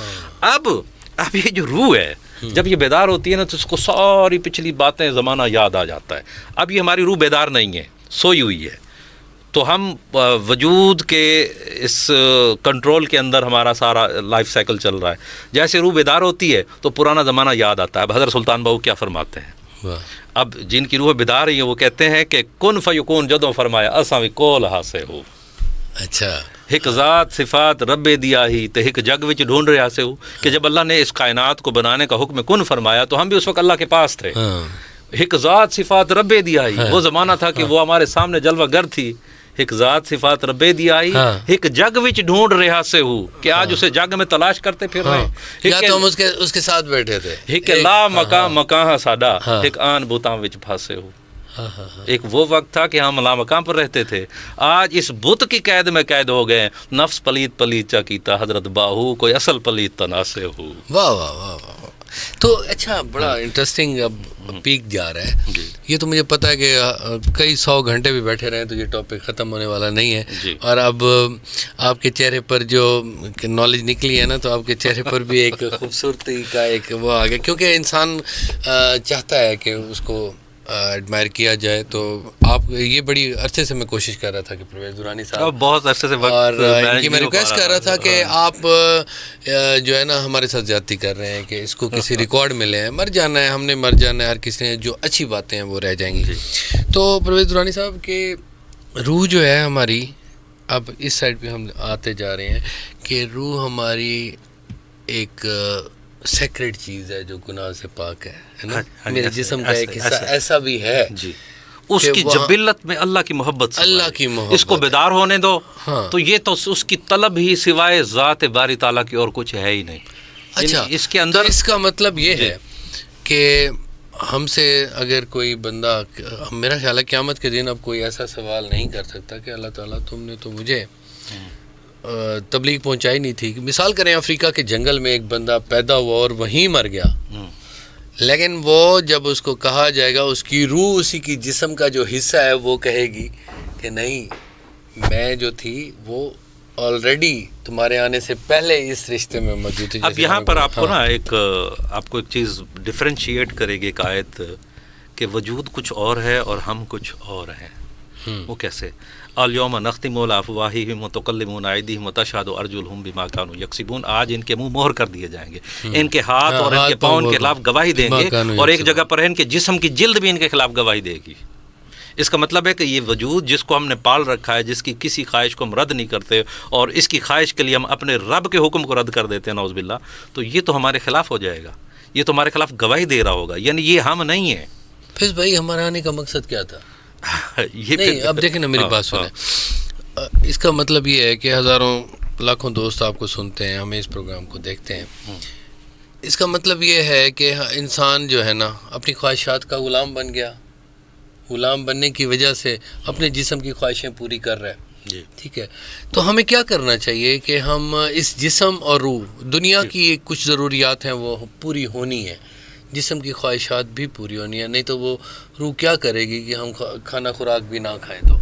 اب یہ جو روح ہے، جب یہ بیدار ہوتی ہے نا، تو اس کو ساری پچھلی باتیں، زمانہ یاد آ جاتا ہے۔ اب یہ ہماری روح بیدار نہیں ہے، سوئی ہوئی ہے، تو ہم وجود کے اس کنٹرول کے اندر ہمارا سارا لائف سائیکل چل رہا ہے۔ جیسے روح بیدار ہوتی ہے تو پرانا زمانہ یاد آتا ہے۔ اب حضرت سلطان بہو کیا فرماتے ہیں؟ اب جن کی روح بیدار ہے وہ کہتے ہیں کہ کن فیکون، جدوں فرمایا اساں وی کول ہاسے ہو۔ اچھا، ایک ذات صفات رب دیا ہی تو ایک جگ وچ ڈھونڈ رہا سے ہو کہ جب اللہ نے اس کائنات کو بنانے کا حکم کن فرمایا تو ہم بھی اس وقت اللہ کے پاس تھے. ایک ذات صفات رب دیا ہی, وہ زمانہ تھا کہ وہ ہمارے سامنے جلوہ گر تھی. ایک ذات صفات رب دیا ہی ایک جگ وچ ڈھونڈ رہا سے ہو کہ آج اسے جگ میں تلاش کرتے پھر رہے. یا تو ہم اس کے ساتھ بیٹھے تھے. ایک لا مکان مکان ساڈا ایک آن بوتاں وچ پھاسے ہو. ایک وہ وقت تھا کہ ہم لا مقام پر رہتے تھے, آج اس بت کی قید میں قید ہو گئے. نفس پلیت پلیت چا کیتا حضرت باہو, کوئی اصل پلیت تنا سے ہو. واہ واہ واہ واہ. تو اچھا, بڑا انٹرسٹنگ اب پیک جا رہا ہے. یہ تو مجھے پتہ ہے کہ کئی 100 گھنٹے بھی بیٹھے رہے تو یہ ٹاپک ختم ہونے والا نہیں ہے. اور اب آپ کے چہرے پر جو نالج نکلی ہے نا, تو آپ کے چہرے پر بھی ایک خوبصورتی کا ایک وہ آ گیا, کیونکہ انسان چاہتا ہے کہ اس کو ایڈمائر کیا جائے. تو آپ یہ بڑی عرصے سے میں کوشش کر رہا تھا کہ پرویز درانی صاحب بہت عرصے سے اور ان کی میں ریکویسٹ کر رہا تھا کہ آپ جو ہے نا ہمارے ساتھ زیادتی کر رہے ہیں کہ اس کو کسی ریکارڈ ملے ہیں. مر جانا ہے, ہم نے مر جانا ہے, ہر کسی نے جو اچھی باتیں ہیں وہ رہ جائیں گی. تو پرویز درانی صاحب کہ روح جو ہے ہماری, اب اس سائڈ پہ ہم آتے جا رہے ہیں کہ روح ہماری ایک سیکریٹ چیز ہے جو گناہ سے پاک ہے نا. میرے جسم کا ایک حصہ ایسا بھی ہے اس کی جبلت میں اللہ کی محبت, اللہ کی محبت, اس کو بیدار ہونے دو. تو یہ تو اس کی طلب ہی سوائے ذات باری تعالیٰ کی اور کچھ ہے ہی نہیں. اچھا, اس کے اندر اس کا مطلب یہ ہے کہ ہم سے اگر کوئی بندہ, میرا خیال ہے قیامت کے دن اب کوئی ایسا سوال نہیں کر سکتا کہ اللہ تعالیٰ تم نے تو مجھے تبلیغ پہنچائی نہیں تھی. مثال کریں, افریقہ کے جنگل میں ایک بندہ پیدا ہوا اور وہیں مر گیا, لیکن وہ جب اس کو کہا جائے گا, اس کی روح اسی کی جسم کا جو حصہ ہے وہ کہے گی کہ نہیں, میں جو تھی وہ آلریڈی تمہارے آنے سے پہلے اس رشتے میں موجود تھی. اب یہاں پر آپ کو نا آپ کو ایک چیز ڈفرینشیٹ کرے گی ایک آیت کہ وجود کچھ اور ہے اور ہم کچھ اور ہیں. وہ کیسے؟ الیوم نختم علی افواہہم وتکلمنا ایدیہم وتشہد ارجلہم بما کانوا یکسبون. آج ان کے منہ مہر کر دیے جائیں گے, ان کے ہاتھ اور ان کے پاؤں ان کے خلاف گواہی دیں گے, اور ایک جگہ پر ہے ان کے جسم کی جلد بھی ان کے خلاف گواہی دے گی. اس کا مطلب ہے کہ یہ وجود جس کو ہم نے پال رکھا ہے, جس کی کسی خواہش کو ہم رد نہیں کرتے, اور اس کی خواہش کے لیے ہم اپنے رب کے حکم کو رد کر دیتے ہیں نعوذ باللہ, تو یہ تو ہمارے خلاف ہو جائے گا, یہ تو ہمارے خلاف گواہی دے رہا ہوگا. یعنی یہ ہم نہیں ہیں. پھر بھائی ہمارے آنے کا مقصد کیا تھا؟ نہیں, اب دیکھیں نا, میری بات سنیں. اس کا مطلب یہ ہے کہ ہزاروں لاکھوں دوست آپ کو سنتے ہیں, ہمیں اس پروگرام کو دیکھتے ہیں. اس کا مطلب یہ ہے کہ انسان جو ہے نا اپنی خواہشات کا غلام بن گیا, غلام بننے کی وجہ سے اپنے جسم کی خواہشیں پوری کر رہا ہے. ٹھیک ہے, تو ہمیں کیا کرنا چاہیے کہ ہم اس جسم اور روح, دنیا کی کچھ ضروریات ہیں وہ پوری ہونی ہے, جسم کی خواہشات بھی پوری ہونی ہے, نہیں تو وہ روح کیا کرے گی کہ ہم کھانا خوراک بھی نہ کھائیں. تو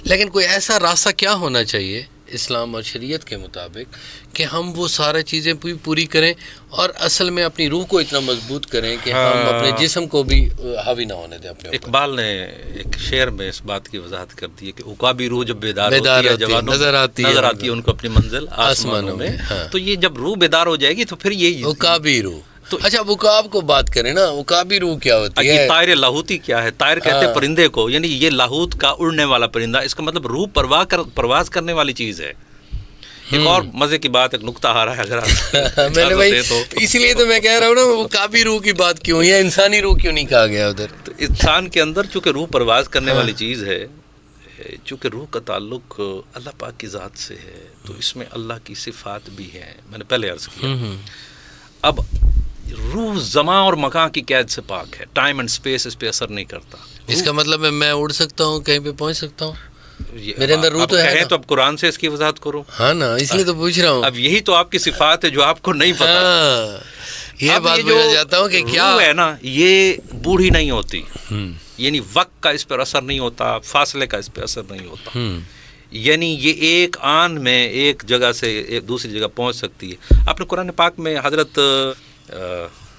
لیکن کوئی ایسا راستہ کیا ہونا چاہیے اسلام اور شریعت کے مطابق کہ ہم وہ سارے چیزیں پوری کریں اور اصل میں اپنی روح کو اتنا مضبوط کریں کہ ہم اپنے جسم کو بھی حاوی نہ ہونے دیں اپنے اوپر. اقبال نے ایک شعر میں اس بات کی وضاحت کر دی ہے کہ عقابی روح جب بیدار ہوتی ہے, جوانوں نظر آتی ہے ان کو اپنی منزل آسمانوں میں. تو یہ جب روح بیدار ہو جائے گی تو پھر یہ عقابی روح. اچھا, عقاب کو بات کریں نا, عقابی روح کیا ہوتی ہے؟ طائر لاہوتی کیا ہے؟ طائر کہتے ہیں پرندے کو, یعنی یہ لاہوت کا اڑنے والا پرندہ. اس کا مطلب روح پرواز کرنے والی چیز ہے. ایک اور مزے کی بات, ایک نقطہ آ رہا ہے اگر میں نے بھائی اس لیے تو میں کہہ رہا ہوں نا, وہ عقابی روح کی بات کیوں, یا انسانی روح کیوں نہیں کہا گیا ادھر؟ تو انسان کے اندر چونکہ روح پرواز کرنے والی چیز ہے, چونکہ روح کا تعلق اللہ پاک کی ذات سے ہے, تو اس میں اللہ کی صفات بھی ہیں. میں نے پہلے عرض کیا. اب روح زمان اور مکان کی قید سے پاک ہے, ٹائم اینڈ سپیس اس پہ اثر نہیں کرتا. اس کا مطلب ہے میں اڑ سکتا ہوں, کہیں پہ پہنچ سکتا ہوں, میرے اندر روح تو ہے. تو اب قرآن سے اس کی وضاحت کرو. ہاں نا, اس لیے تو پوچھ رہا ہوں. اب یہی تو آپ کی صفات ہے جو آپ کو نہیں پتا. یہ بات بولنا چاہتا ہوں کہ کیا ہے نا, یہ بوڑھی نہیں ہوتی, یعنی وقت کا اس پر اثر نہیں ہوتا, فاصلے کا اس پہ اثر نہیں ہوتا. یعنی یہ ایک آن میں ایک جگہ سے ایک دوسری جگہ پہنچ سکتی ہے. آپ نے قرآن پاک میں حضرت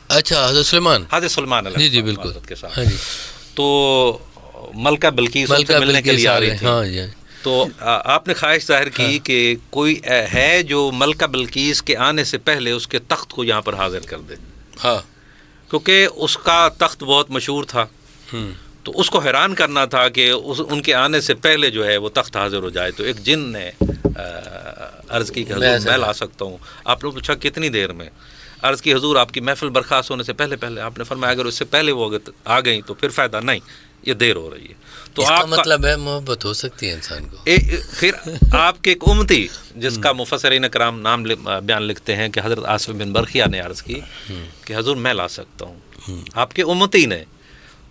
اچھا حضرت سلیمان علیہ جی بالکل کے ساتھ, تو ملکہ بلقیس سے ملنے کے لیے آ رہی تھی. تو آپ نے خواہش ظاہر کی کہ کوئی ہے جو ملکہ بلقیس کے آنے سے پہلے اس کے تخت کو یہاں پر حاضر کر دے. ہاں, کیونکہ اس کا تخت بہت مشہور تھا, تو اس کو حیران کرنا تھا کہ ان کے آنے سے پہلے جو ہے وہ تخت حاضر ہو جائے. تو ایک جن نے عرض کی کہ حضور میں لا سکتا ہوں. آپ نے پوچھا کتنی دیر میں؟ عرض کی حضور آپ کی محفل برخاست ہونے سے پہلے پہلے. آپ نے فرمایا اگر اس سے پہلے وہ آ گئی تو پھر فائدہ نہیں, یہ دیر ہو رہی ہے. تو اس کا مطلب ہے محبت ہو سکتی ہے انسان کو. پھر آپ کے ایک امتی جس کا مفسرین کرام نام بیان لکھتے ہیں کہ حضرت عاصم بن برخیہ نے عرض کی کہ حضور میں لا سکتا ہوں, آپ کے امتی نے.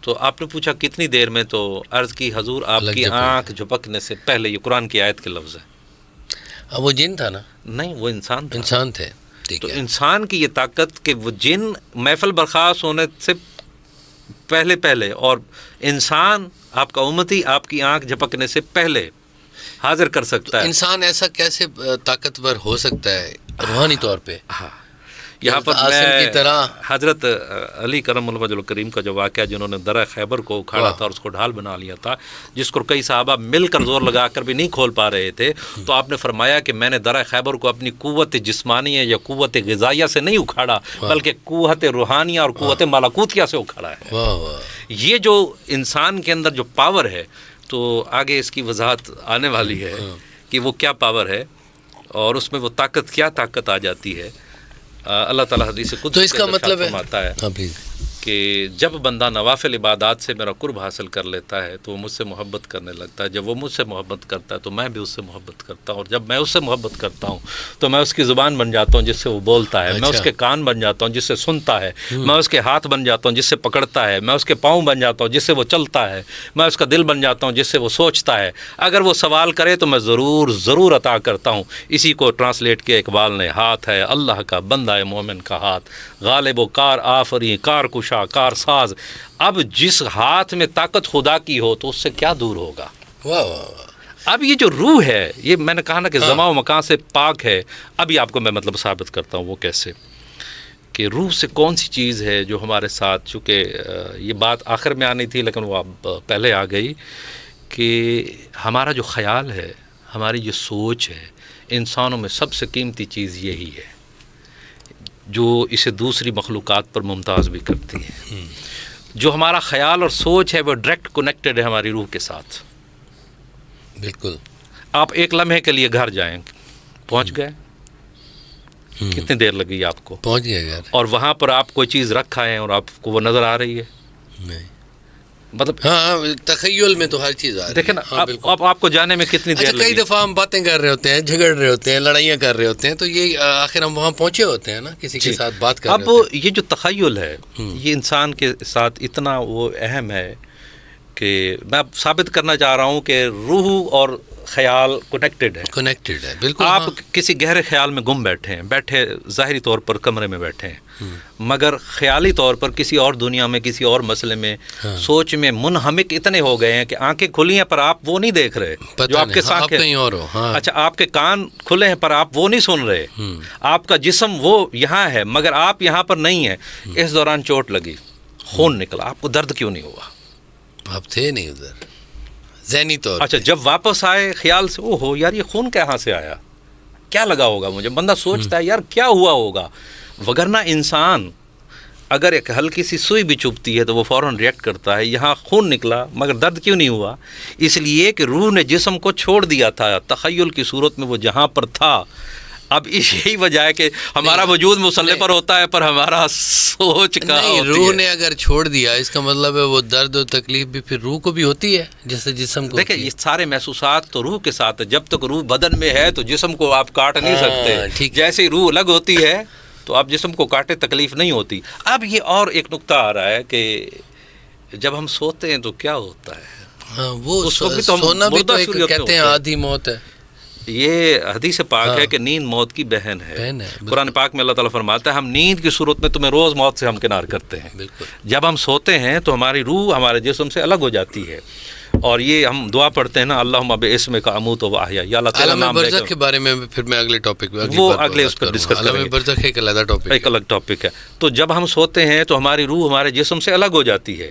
تو آپ نے پوچھا کتنی دیر میں؟ تو عرض کی حضور آپ کی آنکھ جھپکنے سے پہلے. یہ قرآن کی آیت کے لفظ ہے. وہ جن تھا نا؟ نہیں, وہ انسان تھا. انسان تھے. تو انسان کی یہ طاقت کہ وہ جن محفل برخاست ہونے سے پہلے پہلے, اور انسان آپ کا امتی آپ کی آنکھ جھپکنے سے پہلے حاضر کر سکتا ہے. انسان ایسا کیسے طاقتور ہو سکتا ہے روحانی طور پہ؟ ہاں, یہاں پر میں حضرت علی کرم اللہ وجہ الکریم کا جو واقعہ, جنہوں نے درہ خیبر کو اکھاڑا تھا اور اس کو ڈھال بنا لیا تھا, جس کو کئی صحابہ مل کر زور لگا کر بھی نہیں کھول پا رہے تھے, تو آپ نے فرمایا کہ میں نے درہ خیبر کو اپنی قوت جسمانی یا قوت غذائیہ سے نہیں اکھاڑا, بلکہ قوت روحانیہ اور قوت ملکوتیہ سے اکھاڑا ہے. یہ جو انسان کے اندر جو پاور ہے, تو آگے اس کی وضاحت آنے والی ہے کہ وہ کیا پاور ہے اور اس میں وہ طاقت کیا طاقت آ جاتی ہے. اللہ تعالیٰ حدیث قدس تو اس کا مطلب فرماتا ہے کہ جب بندہ نوافل عبادات سے میرا قرب حاصل کر لیتا ہے تو وہ مجھ سے محبت کرنے لگتا ہے. جب وہ مجھ سے محبت کرتا ہے تو میں بھی اس سے محبت کرتا ہوں, اور جب میں اس سے محبت کرتا ہوں تو میں اس کی زبان بن جاتا ہوں جس سے وہ بولتا ہے, میں اس کے کان بن جاتا ہوں جس سے سنتا ہے, میں اس کے ہاتھ بن جاتا ہوں جس سے پکڑتا ہے, میں اس کے پاؤں بن جاتا ہوں جس سے وہ چلتا ہے, میں اس کا دل بن جاتا ہوں جس سے وہ سوچتا ہے. اگر وہ سوال کرے تو میں ضرور عطا کرتا ہوں. اسی کو ٹرانسلیٹ کیا اقبال نے, ہاتھ ہے اللہ کا بندہ ہے مومن کا ہاتھ, غالب و کار آفری کار کشا کار ساز. اب جس ہاتھ میں طاقت خدا کی ہو تو اس سے کیا دور ہوگا. اب یہ جو روح ہے, یہ میں نے کہا نا کہ زمان و مکان سے پاک ہے. ابھی آپ کو میں مطلب ثابت کرتا ہوں وہ کیسے, کہ روح سے کون سی چیز ہے جو ہمارے ساتھ, چونکہ یہ بات آخر میں آنی تھی لیکن وہ اب پہلے آ گئی, کہ ہمارا جو خیال ہے, ہماری جو سوچ ہے, انسانوں میں سب سے قیمتی چیز یہی ہے جو اسے دوسری مخلوقات پر ممتاز بھی کرتی ہے. جو ہمارا خیال اور سوچ ہے وہ ڈائریکٹ کنیکٹڈ ہے ہماری روح کے ساتھ. بالکل. آپ ایک لمحے کے لیے گھر جائیں, پہنچ گئے, کتنی دیر لگی آپ کو؟ پہنچ گئے گھر. اور وہاں پر آپ کوئی چیز رکھا ہے اور آپ کو وہ نظر آ رہی ہے؟ نہیں. مطلب ہاں, تخیل میں تو ہر چیز آ رہی ہے. دیکھیں نا, اب آپ کو جانے میں کتنی دیر لگی؟ کئی دفعہ ہم باتیں کر رہے ہوتے ہیں, جھگڑ رہے ہوتے ہیں, لڑائیاں کر رہے ہوتے ہیں, تو یہ آخر ہم وہاں پہنچے ہوتے ہیں نا, کسی کے ساتھ بات کر رہے ہوتے ہیں. اب یہ جو تخیل ہے یہ انسان کے ساتھ اتنا وہ اہم ہے کہ میں ثابت کرنا چاہ رہا ہوں کہ روح اور خیال کنیکٹڈ ہے. بالکل. آپ کسی گہرے خیال میں گم بیٹھے ظاہری طور پر کمرے میں بیٹھے ہیں, مگر خیالی طور پر کسی اور دنیا میں, کسی اور مسئلے میں, سوچ میں منہمک اتنے ہو گئے ہیں کہ آنکھیں کھلی ہیں پر آپ وہ نہیں دیکھ رہے جو آپ کے ساتھ کہیں اور ہو. اچھا, آپ کے کان کھلے ہیں پر آپ وہ نہیں سن رہے, آپ کا جسم وہ یہاں ہے مگر آپ یہاں پر نہیں ہیں. اس دوران چوٹ لگی, خون نکلا, آپ کو درد کیوں نہیں ہوا؟ آپ تھے نہیں ادھر ذہنی طور. اچھا, جب واپس آئے خیال سے, او ہو یار یہ خون کہاں سے آیا, کیا لگا ہوگا مجھے؟ بندہ سوچتا ہے یار کیا ہوا ہوگا. وگرنہ انسان اگر ایک ہلکی سی سوئی بھی چبھتی ہے تو وہ فوراً ریئیکٹ کرتا ہے, یہاں خون نکلا مگر درد کیوں نہیں ہوا؟ اس لیے کہ روح نے جسم کو چھوڑ دیا تھا, تخیل کی صورت میں وہ جہاں پر تھا. اب یہی وجہ ہے کہ ہمارا وجود مسلح پر ہوتا ہے پر ہمارا سوچ کا نہیں. روح نے اگر چھوڑ دیا اس کا مطلب ہے وہ درد و تکلیف بھی پھر روح کو بھی ہوتی ہے جیسے جسم کو. دیکھیں یہ سارے محسوسات تو روح کے ساتھ ہے. جب تک روح بدن میں ہے تو جسم کو آپ کاٹ نہیں سکتے. جیسے روح الگ ہوتی ہے تو آپ جسم کو کاٹے تکلیف نہیں ہوتی. اب یہ اور ایک نقطہ آ رہا ہے کہ جب ہم سوتے ہیں تو کیا ہوتا ہے؟ وہ سونا بھی تو کہتے ہیں آدھی موت ہے. یہ حدیث پاک ہے کہ نیند موت کی بہن ہے. قرآن پاک میں اللہ تعالیٰ فرماتا ہے ہم نیند کی صورت میں تمہیں روز موت سے ہمکنار کرتے ہیں. جب ہم سوتے ہیں تو ہماری روح ہمارے جسم سے الگ ہو جاتی ہے. اور یہ ہم دعا پڑھتے ہیں نا, اللہم باسمک اموت و احیا, یا اللہ تعالیٰ نام لے کر. کے بارے میں پھر میں اگلے ٹاپک میں وہ اگلے اس پر ڈسکس کریں گے. برزخ ایک علیحدہ ٹاپک, ایک الگ ٹاپک ہے. تو جب ہم سوتے ہیں تو ہماری روح ہمارے جسم سے الگ ہو جاتی ہے.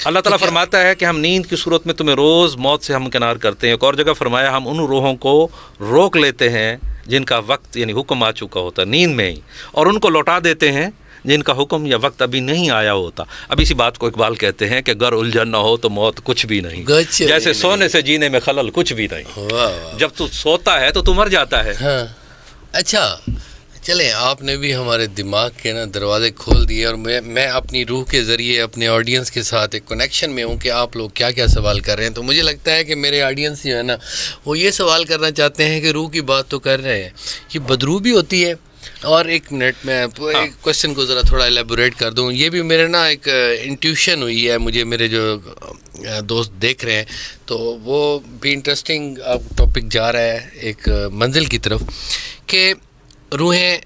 اللہ تعالیٰ فرماتا ہے کہ ہم نیند کی صورت میں تمہیں روز موت سے ہمکنار کرتے ہیں. ایک اور جگہ فرمایا ہم ان روحوں کو روک لیتے ہیں جن کا وقت یعنی حکم آ چکا ہوتا ہے نیند میں ہی, اور ان کو لوٹا دیتے ہیں جن کا حکم یا وقت ابھی نہیں آیا ہوتا. اب اسی بات کو اقبال کہتے ہیں کہ گر الجھن نہ ہو تو موت کچھ بھی نہیں, جیسے سونے سے جینے میں خلل کچھ بھی نہیں. جب تو سوتا ہے تو تو مر جاتا ہے. اچھا چلیں, آپ نے بھی ہمارے دماغ کے نا دروازے کھول دیے, اور میں اپنی روح کے ذریعے اپنے آڈینس کے ساتھ ایک کنیکشن میں ہوں کہ آپ لوگ کیا کیا سوال کر رہے ہیں. تو مجھے لگتا ہے کہ میرے آڈینس جو ہے نا وہ یہ سوال کرنا چاہتے ہیں کہ روح کی بات تو کر رہے ہیں, یہ بدروح بھی ہوتی ہے؟ اور ایک منٹ میں ایک کوشچن کو ذرا تھوڑا ایلیبوریٹ کر دوں. یہ بھی میرے نا ایک انٹیوشن ہوئی ہے مجھے, میرے جو دوست دیکھ رہے ہیں تو وہ بھی انٹرسٹنگ آپ ٹاپک جا رہا ہے ایک منزل کی طرف, کہ روحیں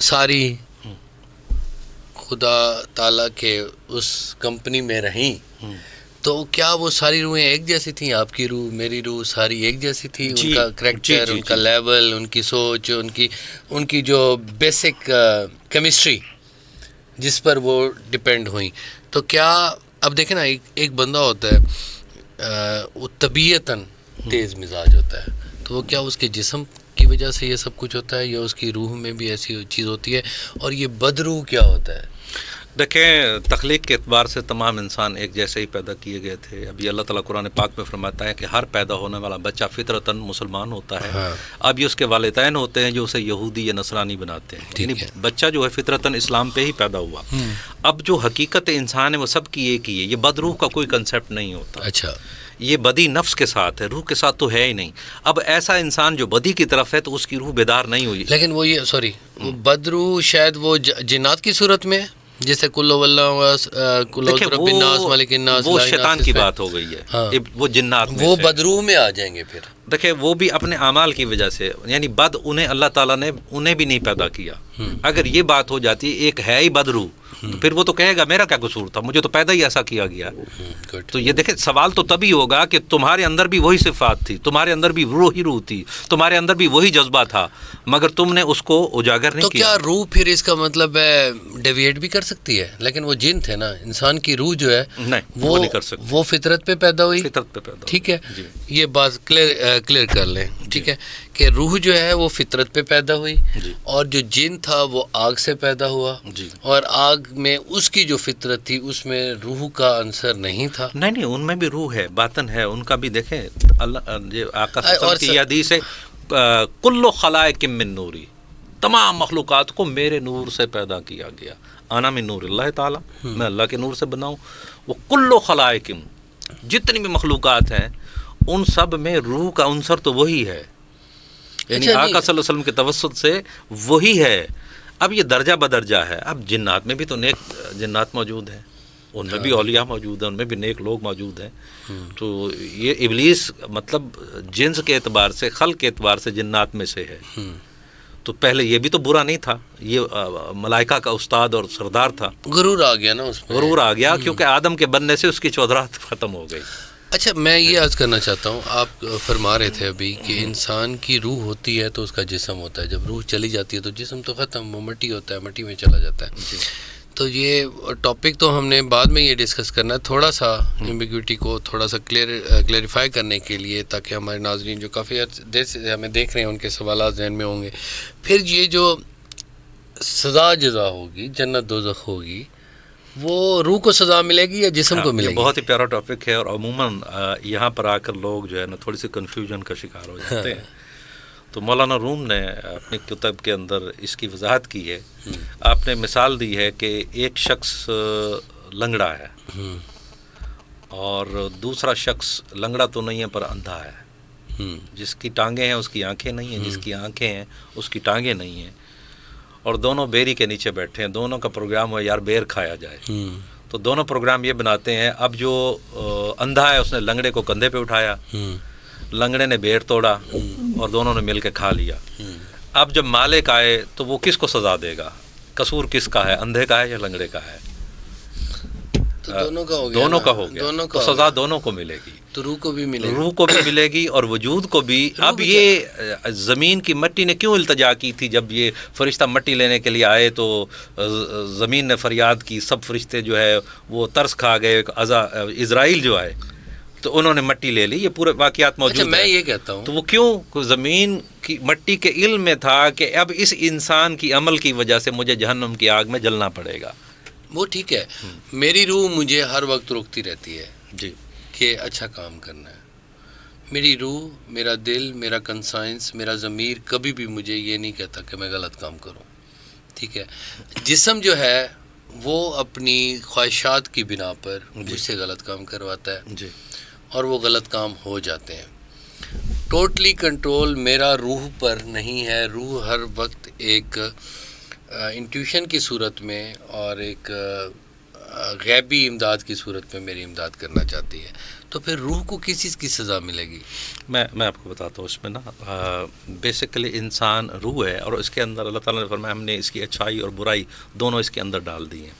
ساری خدا تعالیٰ کے اس کمپنی میں رہیں, تو کیا وہ ساری روحیں ایک جیسی تھیں؟ آپ کی روح, میری روح, ساری ایک جیسی تھی؟ ان کا کریکٹر, ان کا لیول, ان کی سوچ, ان کی جو بیسک کیمسٹری جس پر وہ ڈپینڈ ہوئیں, تو کیا اب دیکھیں نا ایک بندہ ہوتا ہے وہ طبیعتاً تیز مزاج ہوتا ہے, تو وہ کیا اس کے جسم کی وجہ سے یہ سب کچھ ہوتا ہے یا اس کی روح میں بھی ایسی چیز ہوتی ہے؟ اور یہ بدروح کیا ہوتا ہے؟ دیکھیں, تخلیق کے اعتبار سے تمام انسان ایک جیسے ہی پیدا کیے گئے تھے. ابھی اللہ تعالیٰ قرآن پاک میں فرماتا ہے کہ ہر پیدا ہونے والا بچہ فطرتاً مسلمان ہوتا ہے. اب یہ اس کے والدین ہوتے ہیں جو اسے یہودی یا نصرانی بناتے ہیں, یعنی بچہ جو ہے فطرتاً اسلام پہ ہی پیدا ہوا. اب جو حقیقت انسان ہے وہ سب کی ایک ہی ہے, یہ بدروح کا کوئی کنسیپٹ نہیں ہوتا. اچھا, یہ بدی نفس کے ساتھ ہے, روح کے ساتھ تو ہے ہی نہیں. اب ایسا انسان جو بدی کی طرف ہے تو اس کی روح بیدار نہیں ہوئی. لیکن وہ یہ وہ بدروح شاید وہ جنات کی صورت میں, جیسے وہ شیطان کی بات ہو گئی ہے, وہ جنات میں وہ بدروح میں آ جائیں گے. پھر دیکھیں, وہ بھی اپنے اعمال کی وجہ سے, یعنی بد انہیں اللہ تعالیٰ نے انہیں بھی نہیں پیدا کیا. اگر یہ بات ہو جاتی ایک ہے ہی بدروح, تو پھر وہ تو کہے گا میرا کیا قصور تھا, مجھے تو پیدا ہی ایسا کیا گیا. تو یہ دیکھیں, سوال تو تبھی ہوگا کہ تمہارے اندر بھی وہی صفات تھی, تمہارے اندر بھی روح ہی روح تھی, تمہارے اندر بھی وہی جذبہ تھا, مگر تم نے اس کو اجاگر نہیں کیا. تو کیا روح پھر اس کا مطلب ہے ڈیویٹ بھی کر سکتی ہے؟ لیکن وہ جن تھے نا, انسان کی روح جو ہے وہ نہیں کر سکتی, وہ فطرت پہ پیدا ہوئی. فطرت پہ پیدا, ٹھیک ہے, یہ بات کلیئر کر لیں. ٹھیک ہے, کہ روح جو ہے وہ فطرت پہ پیدا ہوئی, اور جو جن تھا وہ آگ سے پیدا ہوا, اور آگ میں اس کی جو فطرت تھی اس میں روح کا عنصر نہیں تھا. نہیں, ان میں بھی روح ہے, باطن ہے ان کا بھی. دیکھیں, اللہ آقا صلی اللہ علیہ وسلم کی حدیث ہے, کل خلائق من نوری, تمام مخلوقات کو میرے نور سے پیدا کیا گیا. انا من نور اللہ تعالیٰ, میں اللہ کے نور سے بناؤں. وہ کل خلائق, جتنی بھی مخلوقات ہیں ان سب میں روح کا عنصر تو وہی ہے, یعنی آقا صلی اللہ علیہ وسلم کے توسط سے وہی ہے. اب یہ درجہ بدرجہ ہے. اب جنات میں بھی تو نیک جنات موجود ہیں, ان میں بھی اولیاء موجود ہیں, ان میں بھی نیک لوگ موجود ہیں. تو یہ ابلیس مطلب جنس کے اعتبار سے, خلق کے اعتبار سے جنات میں سے ہے. تو پہلے یہ بھی تو برا نہیں تھا, یہ ملائکہ کا استاد اور سردار تھا. غرور آ گیا نا اس میں, غرور آ گیا کیونکہ آدم کے بننے سے اس کی چودراہٹ ختم ہو گئی. اچھا, میں یہ عرض کرنا چاہتا ہوں, آپ فرما رہے تھے ابھی کہ انسان کی روح ہوتی ہے تو اس کا جسم ہوتا ہے, جب روح چلی جاتی ہے تو جسم تو ختم, وہ مٹی ہوتا ہے, مٹی میں چلا جاتا ہے. تو یہ ٹاپک تو ہم نے بعد میں یہ ڈسکس کرنا ہے, تھوڑا سا ایمبیگوٹی کو تھوڑا سا کلیریفائی کرنے کے لیے, تاکہ ہمارے ناظرین جو کافی دیر سے ہمیں دیکھ رہے ہیں ان کے سوالات ذہن میں ہوں گے. پھر یہ جو سزا جزا ہوگی, جنت دوزخ ہوگی, وہ روح کو سزا ملے گی یا جسم کو ملے گی؟ بہت ہی پیارا ٹاپک ہے, اور عموماً یہاں پر آ کر لوگ جو ہے نا تھوڑی سی کنفیوژن کا شکار ہو جاتے ہیں. تو مولانا روم نے اپنی کتاب کے اندر اس کی وضاحت کی ہے. آپ نے مثال دی ہے کہ ایک شخص لنگڑا ہے اور دوسرا شخص لنگڑا تو نہیں ہے پر اندھا ہے. جس کی ٹانگیں ہیں اس کی آنکھیں نہیں ہیں, جس کی آنکھیں ہیں اس کی ٹانگیں نہیں ہیں, اور دونوں بیری کے نیچے بیٹھے ہیں. دونوں کا پروگرام ہے یار بیر کھایا جائے. تو دونوں پروگرام یہ بناتے ہیں, اب جو اندھا ہے اس نے لنگڑے کو کندھے پہ اٹھایا, لنگڑے نے بیر توڑا اور دونوں نے مل کے کھا لیا. اب جب مالک آئے تو وہ کس کو سزا دے گا؟ قصور کس کا ہے, اندھے کا ہے یا لنگڑے کا ہے؟ تو دونوں کا ہو گیا, دونوں کا ہو گیا, تو سزا دونوں کو ملے گی. تو روح کو بھی ملے گی, روح کو بھی ملے گی اور وجود کو بھی. اب یہ زمین کی مٹی نے کیوں التجا کی تھی؟ جب یہ فرشتہ مٹی لینے کے لیے آئے تو زمین نے فریاد کی, سب فرشتے جو ہے وہ ترس کھا گئے. عزرائیل جو ہے تو انہوں نے مٹی لے لی، یہ پورے واقعات موجود ہیں. میں یہ کہتا ہوں تو وہ کیوں زمین کی مٹی کے علم میں تھا کہ اب اس انسان کی عمل کی وجہ سے مجھے جہنم کی آگ میں جلنا پڑے گا. وہ ٹھیک ہے، میری روح مجھے ہر وقت روکتی رہتی ہے جی کہ اچھا کام کرنا ہے. میری روح، میرا دل، میرا کنسائنس، میرا ضمیر کبھی بھی مجھے یہ نہیں کہتا کہ میں غلط کام کروں. ٹھیک ہے، جسم جو ہے وہ اپنی خواہشات کی بنا پر مجھ سے غلط کام کرواتا ہے جی، اور وہ غلط کام ہو جاتے ہیں. ٹوٹلی کنٹرول میرا روح پر نہیں ہے. روح ہر وقت ایک انٹیوشن کی صورت میں اور ایک غیبی امداد کی صورت میں میری امداد کرنا چاہتی ہے. تو پھر روح کو کس چیز کی سزا ملے گی؟ میں آپ کو بتاتا ہوں. اس میں نا بیسیکلی انسان روح ہے، اور اس کے اندر اللہ تعالیٰ نے فرمایا ہم نے اس کی اچھائی اور برائی دونوں اس کے اندر ڈال دی ہیں.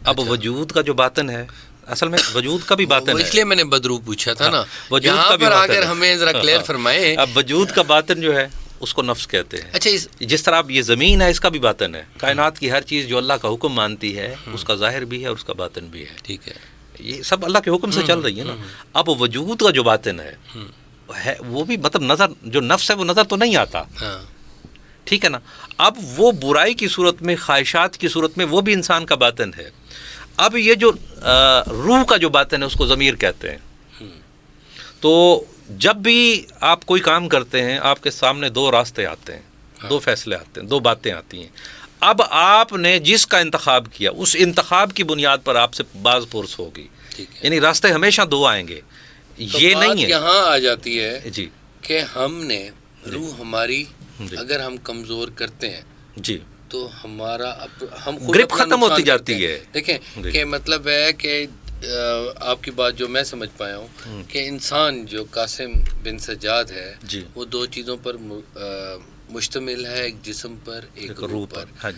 اب وجود کا جو باطن ہے، اصل میں وجود کا بھی باطن ہے، اس لیے میں نے بدرو پوچھا تھا نا. وجود کا بھی پر باطن اگر ہے. ہمیں ذرا کلیئر فرمائیں. اب وجود کا باطن جو ہے اس کو نفس کہتے ہیں. اچھا، جس طرح اب یہ زمین ہے، اس کا بھی باطن ہے. کائنات کی ہر چیز جو اللہ کا حکم مانتی ہے اس کا ظاہر بھی ہے اور اس کا باطن بھی ہے. ٹھیک ہے، یہ سب اللہ کے حکم سے چل رہی ہے نا. اب وجود کا جو باطن ہے وہ بھی مطلب نظر، جو نفس ہے وہ نظر تو نہیں آتا. ٹھیک ہے نا. اب وہ برائی کی صورت میں، خواہشات کی صورت میں، وہ بھی انسان کا باطن ہے. اب یہ جو روح کا جو باطن ہے اس کو ضمیر کہتے ہیں. تو جب بھی آپ کوئی کام کرتے ہیں آپ کے سامنے دو راستے آتے ہیں، دو فیصلے آتے ہیں، دو باتیں آتی ہیں. اب آپ نے جس کا انتخاب کیا اس انتخاب کی بنیاد پر آپ سے باز پرس ہوگی. یعنی راستے ہمیشہ دو آئیں گے. یہ نہیں ہے. یہاں آ جاتی ہے جی کہ ہم نے روح ہماری اگر ہم کمزور کرتے ہیں جی تو ہمارا ہم گرپ ختم ہوتی جاتی ہے. دیکھیں کہ مطلب ہے کہ آپ کی بات جو میں سمجھ پایا ہوں کہ انسان جو قاسم بن سجاد ہے وہ دو چیزوں پر مشتمل ہے، ایک جسم پر، ایک روح پر.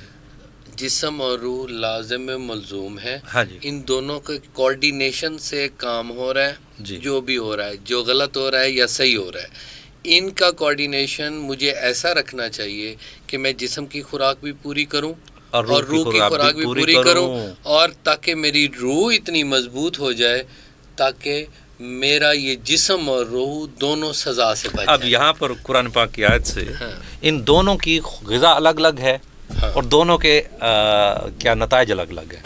جسم اور روح لازم ملزوم ہے. ان دونوں کے کوارڈینیشن سے کام ہو رہا ہے. جو بھی ہو رہا ہے، جو غلط ہو رہا ہے یا صحیح ہو رہا ہے، ان کا کوارڈینیشن مجھے ایسا رکھنا چاہیے کہ میں جسم کی خوراک بھی پوری کروں اور روح کی خوراک بھی پوری کروں، اور تاکہ میری روح اتنی مضبوط ہو جائے تاکہ میرا یہ جسم اور روح دونوں سزا سے بچ جائے. اب یہاں پر قرآن پاک کی آیت سے ان دونوں کی غذا الگ الگ ہے اور دونوں کے کیا نتائج الگ الگ ہے.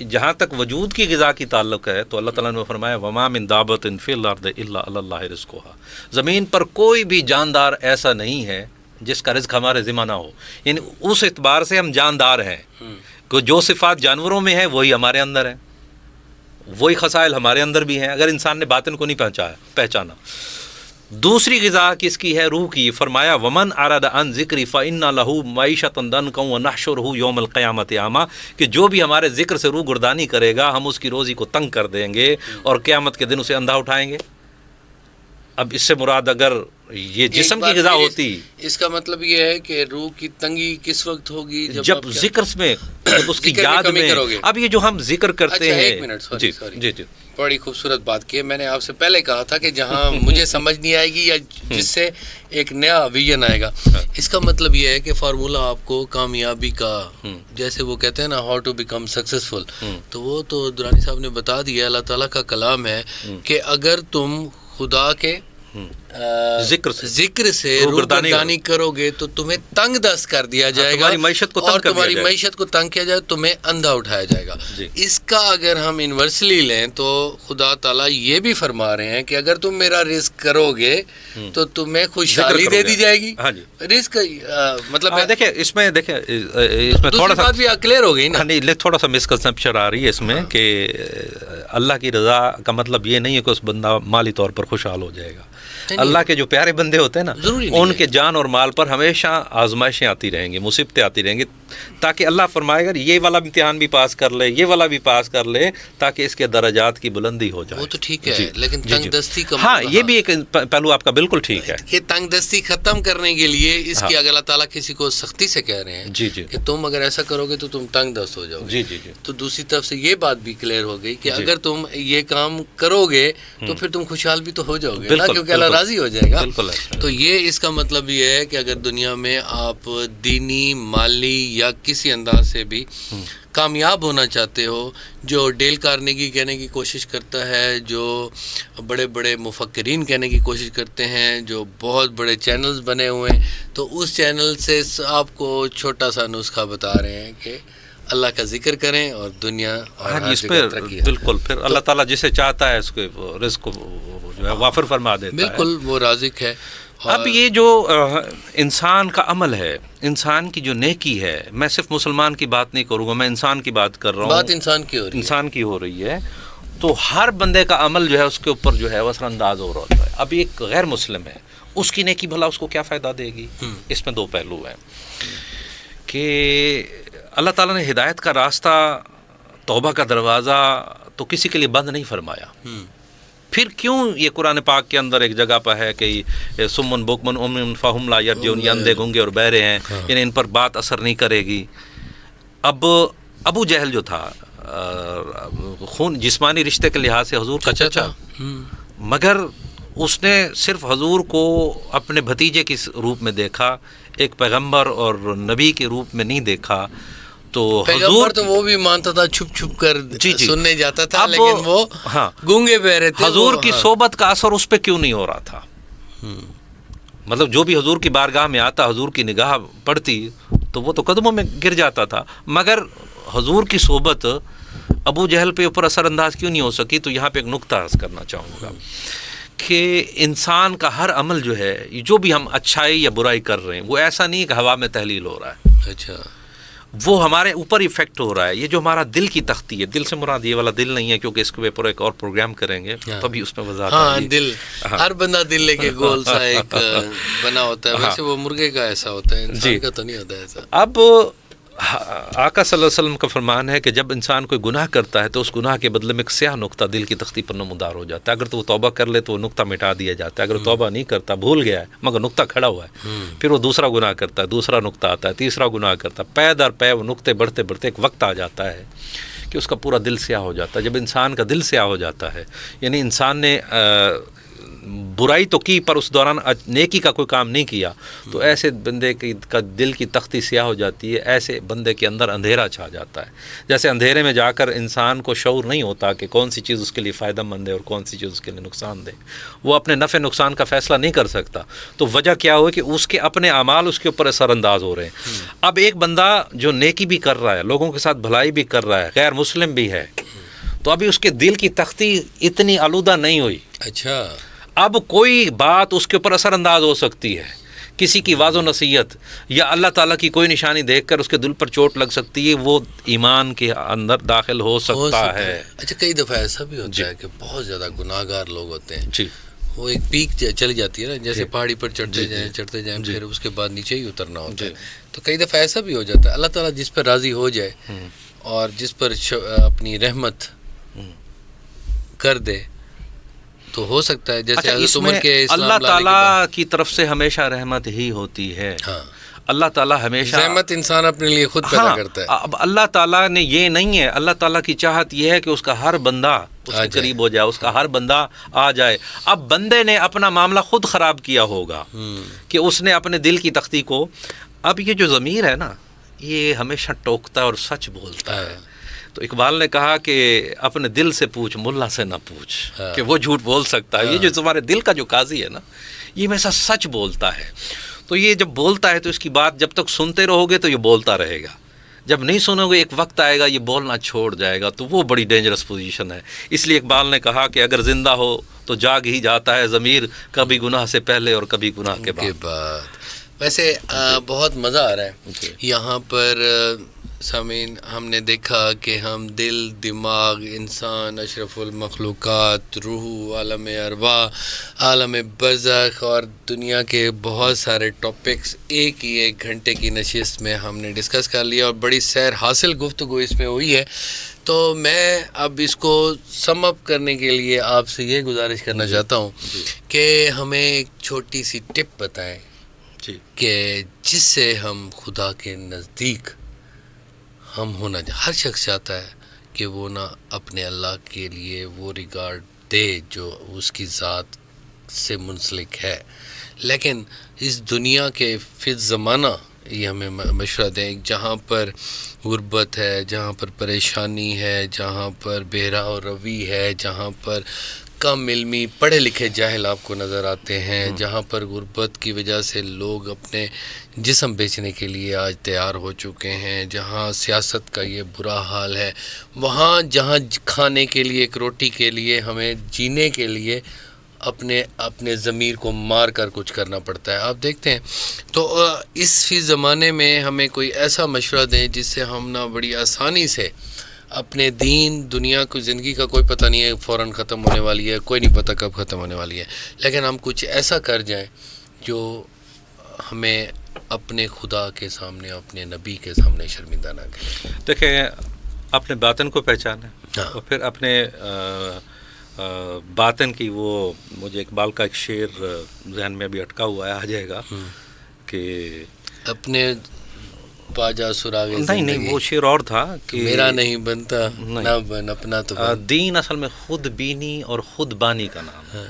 جہاں تک وجود کی غذا کی تعلق ہے تو اللہ تعالیٰ نے فرمایا وما من دابۃ فی الارض الا علی اللہ رزقها. زمین پر کوئی بھی جاندار ایسا نہیں ہے جس کا رزق ہمارے ذمہ نہ ہو. یعنی اس اعتبار سے ہم جاندار ہیں کہ جو صفات جانوروں میں ہیں وہی ہمارے اندر ہیں، وہی خصائل ہمارے اندر بھی ہیں اگر انسان نے باطن کو نہیں پہچانا. دوسری غذا کس کی ہے؟ روح کی. فرمایا ومن اعرض عن ذکری فإن له معیشۃ ضنکا ونحشرہ یوم القیامۃ اعمی، کہ جو بھی ہمارے ذکر سے روح گردانی کرے گا ہم اس کی روزی کو تنگ کر دیں گے اور قیامت کے دن اسے اندھا اٹھائیں گے. اب اس سے مراد اگر یہ جسم کی غذا ہوتی، اس کا مطلب یہ ہے کہ روح کی تنگی کس وقت ہوگی؟ جب ذکر میں، جب اس کی یاد میں. اب یہ جو ہم ذکر کرتے ہیں، ایک منٹ، جی بڑی خوبصورت بات کی ہے. میں نے آپ سے پہلے کہا تھا کہ جہاں مجھے سمجھ نہیں آئے گی یا جس سے ایک نیا ویژن آئے گا، اس کا مطلب یہ ہے کہ فارمولہ آپ کو کامیابی کا، جیسے وہ کہتے ہیں نا ہاؤ ٹو بیکم سکسیسفل، تو وہ تو درانی صاحب نے بتا دیا. اللہ تعالیٰ کا کلام ہے کہ اگر تم خدا کے ذکر سے روگردانی کرو گے تو تمہیں تنگ دست کر دیا جائے گا، اور تمہاری معیشت کو تنگ کیا جائے، تمہیں اندھا اٹھایا جائے گا. اس کا اگر ہم انورسلی لیں تو خدا تعالیٰ یہ بھی فرما رہے ہیں کہ اگر تم میرا رزق کرو گے تو تمہیں خوشحالی دے دی جائے گی. رزق مطلب دیکھیں اس میں تھوڑا سا بھی کلیئر ہو گئی نا، تھوڑا سا مسکنسپشن آ رہی ہے اس میں کہ اللہ کی رضا کا مطلب یہ نہیں ہے کہ اس بندہ مالی طور پر خوشحال ہو جائے گا. اللہ کے جو پیارے بندے ہوتے ہیں نا، ان کے جان اور مال پر ہمیشہ آزمائشیں آتی رہیں گی، مصیبتیں آتی رہیں گی، تاکہ اللہ فرمائے گا یہ والا امتحان بھی پاس کر لے، یہ والا بھی پاس کر لے، تاکہ اس کے درجات کی بلندی ہو جائے. وہ تو ٹھیک ہے، لیکن تنگ دستی کا، ہاں یہ بھی ایک پہلو آپ کا بالکل ٹھیک ہے کہ تنگ دستی ختم کرنے کے لیے اس کی اللہ تعالیٰ کسی کو سختی سے کہہ رہے ہیں کہ تم اگر ایسا کرو گے تو تم تنگ دست ہو جاؤ گے. تو دوسری طرف سے یہ بات بھی کلیئر ہو گئی کہ اگر تم یہ کام کرو گے تو پھر تم خوشحال بھی تو ہو جاؤ گے نا، کیونکہ اللہ راضی ہو جائے گا. تو یہ اس کا مطلب یہ ہے کہ اگر دنیا میں آپ دینی، مالی یا کسی انداز سے بھی کامیاب ہونا چاہتے ہو، جو ڈیل کارنیگی کہنے کی کوشش کرتا ہے، جو بڑے بڑے مفکرین کہنے کی کوشش کرتے ہیں، جو بہت بڑے چینلز بنے ہوئے ہیں، تو اس چینل سے آپ کو چھوٹا سا نسخہ بتا رہے ہیں کہ اللہ کا ذکر کریں اور دنیا اور اس پہ بالکل پھر اللہ تعالیٰ جسے چاہتا ہے اس کے رزق کو جو ہے وافر فرما دیتا ہے، بالکل وہ رازق ہے۔ اب یہ جو انسان کا عمل ہے، انسان کی جو نیکی ہے، میں صرف مسلمان کی بات نہیں کروں گا، میں انسان کی بات کر رہا ہوں، بات انسان کی ہو رہی ہے، انسان کی ہو رہی ہے، تو ہر بندے کا عمل جو ہے اس کے اوپر جو ہے وہ اثر انداز ہو رہا ہوتا ہے۔ اب ایک غیر مسلم ہے، اس کی نیکی بھلا اس کو کیا فائدہ دے گی؟ اس میں دو پہلو ہیں کہ اللہ تعالیٰ نے ہدایت کا راستہ، توبہ کا دروازہ تو کسی کے لیے بند نہیں فرمایا، پھر کیوں یہ قرآن پاک کے اندر ایک جگہ پہ ہے کہ سمن بکمن امن فہم لا یرجعون، یہ اندھے گنگے اور بہرے ہیں، یعنی ان پر بات اثر نہیں کرے گی۔ اب ابو جہل جو تھا خون جسمانی رشتے کے لحاظ سے حضور کا چچا، مگر اس نے صرف حضور کو اپنے بھتیجے کے روپ میں دیکھا، ایک پیغمبر اور نبی کے روپ میں نہیں دیکھا۔ تو حضور تو وہ بھی مانتا تھا، چھپ چھپ کر سننے جاتا تھا، لیکن وہ گونگے بہرے تھے۔ حضور کی صحبت کا اثر اس پہ کیوں نہیں ہو رہا تھا؟ مطلب جو بھی حضور کی بارگاہ میں آتا، حضور کی نگاہ پڑتی تو وہ تو قدموں میں گر جاتا تھا، مگر حضور کی صحبت ابو جہل پہ اوپر اثر انداز کیوں نہیں ہو سکی؟ تو یہاں پہ ایک نقطہ عرض کرنا چاہوں گا کہ انسان کا ہر عمل جو ہے، جو بھی ہم اچھائی یا برائی کر رہے ہیں، وہ ایسا نہیں کہ ہوا میں تحلیل ہو رہا ہے، اچھا وہ ہمارے اوپر ایفیکٹ ہو رہا ہے۔ یہ جو ہمارا دل کی تختی ہے، دل سے مراد یہ والا دل نہیں ہے، کیونکہ اس کے اوپر ایک اور پروگرام کریں گے تبھی اس میں وضاحت آئے گی۔ دل، ہر بندہ دل لے کے گول سا ایک بنا ہوتا ہے، ویسے وہ مرغے کا ایسا ہوتا ہے، انسان کا تو نہیں ہوتا ایسا۔ اب آقا صلی اللہ علیہ وسلم کا فرمان ہے کہ جب انسان کوئی گناہ کرتا ہے تو اس گناہ کے بدلے میں ایک سیاہ نقطہ دل کی تختی پر نمودار ہو جاتا ہے۔ اگر تو وہ توبہ کر لے تو وہ نقطہ مٹا دیا جاتا ہے، اگر توبہ نہیں کرتا، بھول گیا ہے مگر نقطہ کھڑا ہوا ہے، پھر وہ دوسرا گناہ کرتا ہے، دوسرا نقطہ آتا ہے، تیسرا گناہ کرتا ہے، پے در پے وہ نقطے بڑھتے بڑھتے ایک وقت آ جاتا ہے کہ اس کا پورا دل سیاہ ہو جاتا ہے۔ جب انسان کا دل سیاہ ہو جاتا ہے، یعنی انسان نے برائی تو کی پر اس دوران نیکی کا کوئی کام نہیں کیا، تو ایسے بندے کا دل کی تختی سیاہ ہو جاتی ہے، ایسے بندے کے اندر اندھیرا چھا جاتا ہے۔ جیسے اندھیرے میں جا کر انسان کو شعور نہیں ہوتا کہ کون سی چیز اس کے لیے فائدہ مند ہے اور کون سی چیز اس کے لیے نقصان دہ، وہ اپنے نفع نقصان کا فیصلہ نہیں کر سکتا۔ تو وجہ کیا ہو کہ اس کے اپنے اعمال اس کے اوپر اثر انداز ہو رہے ہیں۔ اب ایک بندہ جو نیکی بھی کر رہا ہے، لوگوں کے ساتھ بھلائی بھی کر رہا ہے، غیر مسلم بھی ہے، تو ابھی اس کے دل کی تختی اتنی آلودہ نہیں ہوئی۔ اچھا، اب کوئی بات اس کے اوپر اثر انداز ہو سکتی ہے، کسی کی واضح نصیحت یا اللہ تعالیٰ کی کوئی نشانی دیکھ کر اس کے دل پر چوٹ لگ سکتی ہے، وہ ایمان کے اندر داخل ہو سکتا ہے۔ اچھا، کئی دفعہ ایسا بھی ہوتا ہے کہ بہت زیادہ گناہ گار لوگ ہوتے ہیں، جی، وہ ایک پیک چلی جاتی ہے نا، جیسے پہاڑی پر چڑھتے جائیں پھر اس کے بعد نیچے ہی اترنا ہوتا ہے، تو کئی دفعہ ایسا بھی ہو جاتا ہے۔ اللہ تعالیٰ جس پر راضی ہو جائے اور جس پر اپنی رحمت کر دے تو ہو سکتا ہے، جیسے حضرت عمر کے اللہ تعالیٰ کی طرف سے ہمیشہ رحمت ہی ہوتی ہے۔ اللہ تعالیٰ ہمیشہ رحمت انسان اپنے لیے خود پیدا کرتا ہے۔ اب اللہ تعالیٰ نے یہ نہیں ہے، اللہ تعالیٰ کی چاہت یہ ہے کہ اس کا ہر بندہ اس کے قریب ہو جائے، اس کا ہر بندہ آ جائے۔ اب بندے نے اپنا معاملہ خود خراب کیا ہوگا کہ اس نے اپنے دل کی تختی کو، اب یہ جو ضمیر ہے نا، یہ ہمیشہ ٹوکتا ہے اور سچ بولتا ہے۔ تو اقبال نے کہا کہ اپنے دل سے پوچھ، ملا سے نہ پوچھ، کہ وہ جھوٹ بول سکتا ہے۔ یہ جو تمہارے دل کا جو قاضی ہے نا، یہ ہمیشہ سچ بولتا ہے۔ تو یہ جب بولتا ہے تو اس کی بات جب تک سنتے رہو گے تو یہ بولتا رہے گا، جب نہیں سنو گے ایک وقت آئے گا یہ بولنا چھوڑ جائے گا، تو وہ بڑی ڈینجرس پوزیشن ہے۔ اس لیے اقبال نے کہا کہ اگر زندہ ہو تو جاگ ہی جاتا ہے ضمیر، کبھی گناہ سے پہلے اور کبھی گناہ کے بعد۔ ویسے بہت مزہ آ رہا ہے یہاں پر سامعین، ہم نے دیکھا کہ ہم دل، دماغ، انسان، اشرف المخلوقات، روح، عالم ارواح، عالم برزخ اور دنیا کے بہت سارے ٹاپکس ایک ہی 1 گھنٹے کی نشست میں ہم نے ڈسکس کر لیا اور بڑی سیر حاصل گفتگو اس میں ہوئی ہے۔ تو میں اب اس کو سم اپ کرنے کے لیے آپ سے یہ گزارش کرنا چاہتا ہوں کہ ہمیں ایک چھوٹی سی ٹپ بتائیں کہ جس سے ہم خدا کے نزدیک ہم ہونا ہر شخص چاہتا ہے کہ وہ نہ اپنے اللہ کے لیے وہ ریگارڈ دے جو اس کی ذات سے منسلک ہے، لیکن اس دنیا کے فی زمانہ یہ ہمیں مشورہ دیں. جہاں پر غربت ہے، جہاں پر پریشانی ہے، جہاں پر بہراؤ روی ہے، جہاں پر کم علمی پڑھے لکھے جاہل آپ کو نظر آتے ہیں، جہاں پر غربت کی وجہ سے لوگ اپنے جسم بیچنے کے لیے آج تیار ہو چکے ہیں، جہاں سیاست کا یہ برا حال ہے، وہاں جہاں کھانے کے لیے، ایک روٹی کے لیے، ہمیں جینے کے لیے اپنے ضمیر کو مار کر کچھ کرنا پڑتا ہے. آپ دیکھتے ہیں تو اس فی زمانے میں ہمیں کوئی ایسا مشورہ دیں جس سے ہم نہ بڑی آسانی سے اپنے دین دنیا کو، زندگی کا کوئی پتہ نہیں ہے فوراً ختم ہونے والی ہے، کوئی نہیں پتہ کب ختم ہونے والی ہے، لیکن ہم کچھ ایسا کر جائیں جو ہمیں اپنے خدا کے سامنے، اپنے نبی کے سامنے شرمندہ نہ کرے. دیکھیں، اپنے باطن کو پہچانے اور پھر اپنے باطن کی، وہ مجھے اقبال کا ایک شعر ذہن میں ابھی اٹکا ہوا ہے، آ جائے گا کہ اپنے پاجا سراغ نہیں وہ شعر اور تھا کہ میرا نہیں بنتا نہ بن اپنا تو بن. دین اصل میں خود بینی اور خود بانی کا نام ہے.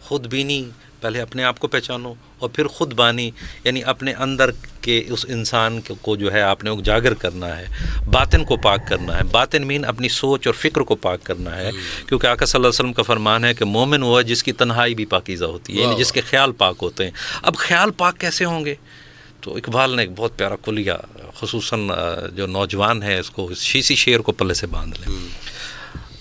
خود بینی، پہلے اپنے آپ کو پہچانو، اور پھر خود بانی یعنی اپنے اندر کے اس انسان کو جو ہے آپ نے اجاگر کرنا ہے، باطن کو پاک کرنا ہے. باطن مین اپنی سوچ اور فکر کو پاک کرنا ہے، کیونکہ آقا صلی اللہ علیہ وسلم کا فرمان ہے کہ مومن وہ ہے جس کی تنہائی بھی پاکیزہ ہوتی ہے، یعنی جس کے خیال پاک ہوتے ہیں. اب خیال پاک کیسے ہوں گے؟ تو اقبال نے ایک بہت پیارا کلیہ، خصوصاً جو نوجوان ہے اس کو اسی شعر کو پلے سے باندھ لیں.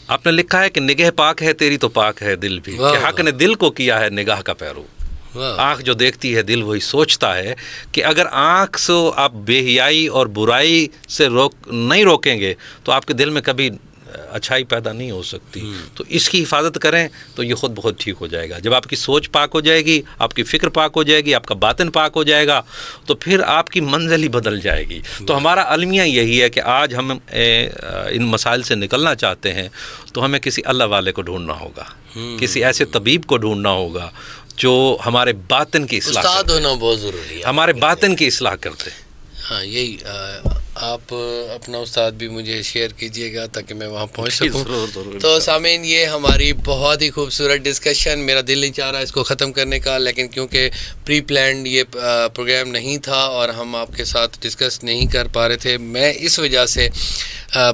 آپ نے لکھا ہے کہ نگہ پاک ہے تیری تو پاک ہے دل بھی، کہ حق نے دل کو کیا ہے نگاہ کا پیرو. آنکھ جو دیکھتی ہے دل وہی سوچتا ہے، کہ اگر آنکھ سے آپ بے حیائی اور برائی سے نہیں روکیں گے تو آپ کے دل میں کبھی اچھائی پیدا نہیں ہو سکتی. تو اس کی حفاظت کریں تو یہ خود بہت ٹھیک ہو جائے گا. جب آپ کی سوچ پاک ہو جائے گی، آپ کی فکر پاک ہو جائے گی، آپ کا باطن پاک ہو جائے گا، تو پھر آپ کی منزل ہی بدل جائے گی. تو ہمارا المیہ یہی ہے کہ آج ہم ان مسائل سے نکلنا چاہتے ہیں تو ہمیں کسی اللہ والے کو ڈھونڈنا ہوگا، کسی ایسے طبیب کو ڈھونڈنا ہوگا جو ہمارے باطن کی اصلاح استاد ہونا بہت ضروری ہے، ہمارے باطن کی اصلاح کرتے. ہاں یہی آپ اپنا استاد بھی مجھے شیئر کیجئے گا تاکہ میں وہاں پہنچ سکوں. تو سامعین، یہ ہماری بہت ہی خوبصورت ڈسکشن، میرا دل نہیں چاہ رہا اس کو ختم کرنے کا، لیکن کیونکہ پری پلانڈ یہ پروگرام نہیں تھا اور ہم آپ کے ساتھ ڈسکس نہیں کر پا رہے تھے، میں اس وجہ سے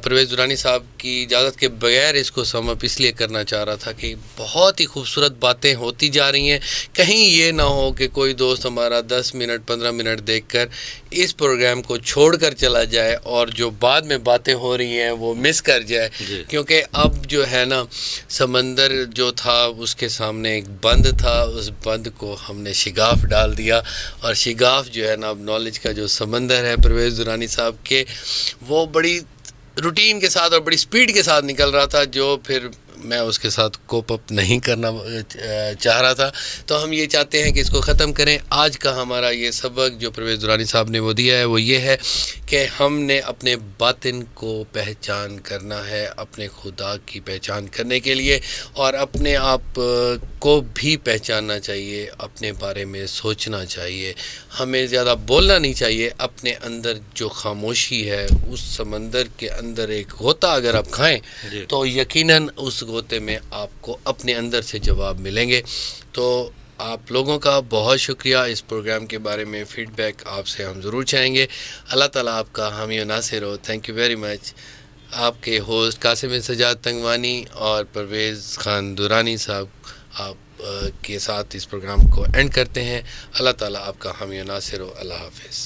پرویز درانی صاحب کی اجازت کے بغیر اس کو سم اپ اس لیے کرنا چاہ رہا تھا کہ بہت ہی خوبصورت باتیں ہوتی جا رہی ہیں. کہیں یہ نہ ہو کہ کوئی دوست ہمارا 10 منٹ 15 منٹ دیکھ کر اس پروگرام کو چھوڑ کر چلا جائے اور جو بعد میں باتیں ہو رہی ہیں وہ مس کر جائے. کیونکہ اب جو ہے نا، سمندر جو تھا اس کے سامنے ایک بند تھا، اس بند کو ہم نے شگاف ڈال دیا، اور شگاف جو ہے نا اب نالج کا جو سمندر ہے پرویز درانی صاحب کے، وہ بڑی روٹین کے ساتھ اور بڑی سپیڈ کے ساتھ نکل رہا تھا، جو پھر میں اس کے ساتھ کوپ اپ نہیں کرنا چاہ رہا تھا. تو ہم یہ چاہتے ہیں کہ اس کو ختم کریں. آج کا ہمارا یہ سبق جو پرویز درانی صاحب نے وہ دیا ہے وہ یہ ہے کہ ہم نے اپنے باطن کو پہچان کرنا ہے، اپنے خدا کی پہچان کرنے کے لیے، اور اپنے آپ کو بھی پہچاننا چاہیے، اپنے بارے میں سوچنا چاہیے. ہمیں زیادہ بولنا نہیں چاہیے. اپنے اندر جو خاموشی ہے، اس سمندر کے اندر ایک غوطہ اگر آپ کھائیں تو یقیناً اس غوطے میں آپ کو اپنے اندر سے جواب ملیں گے. تو آپ لوگوں کا بہت شکریہ. اس پروگرام کے بارے میں فیڈ بیک آپ سے ہم ضرور چاہیں گے. اللہ تعالیٰ آپ کا حامی و ناصر ہو. Thank you very much. آپ کے ہوسٹ قاسم بن سجاد تنگوانی اور پرویز خان درانی صاحب آپ کے ساتھ اس پروگرام کو اینڈ کرتے ہیں. اللہ تعالیٰ آپ کا حامی و ناصر ہو. اللہ حافظ.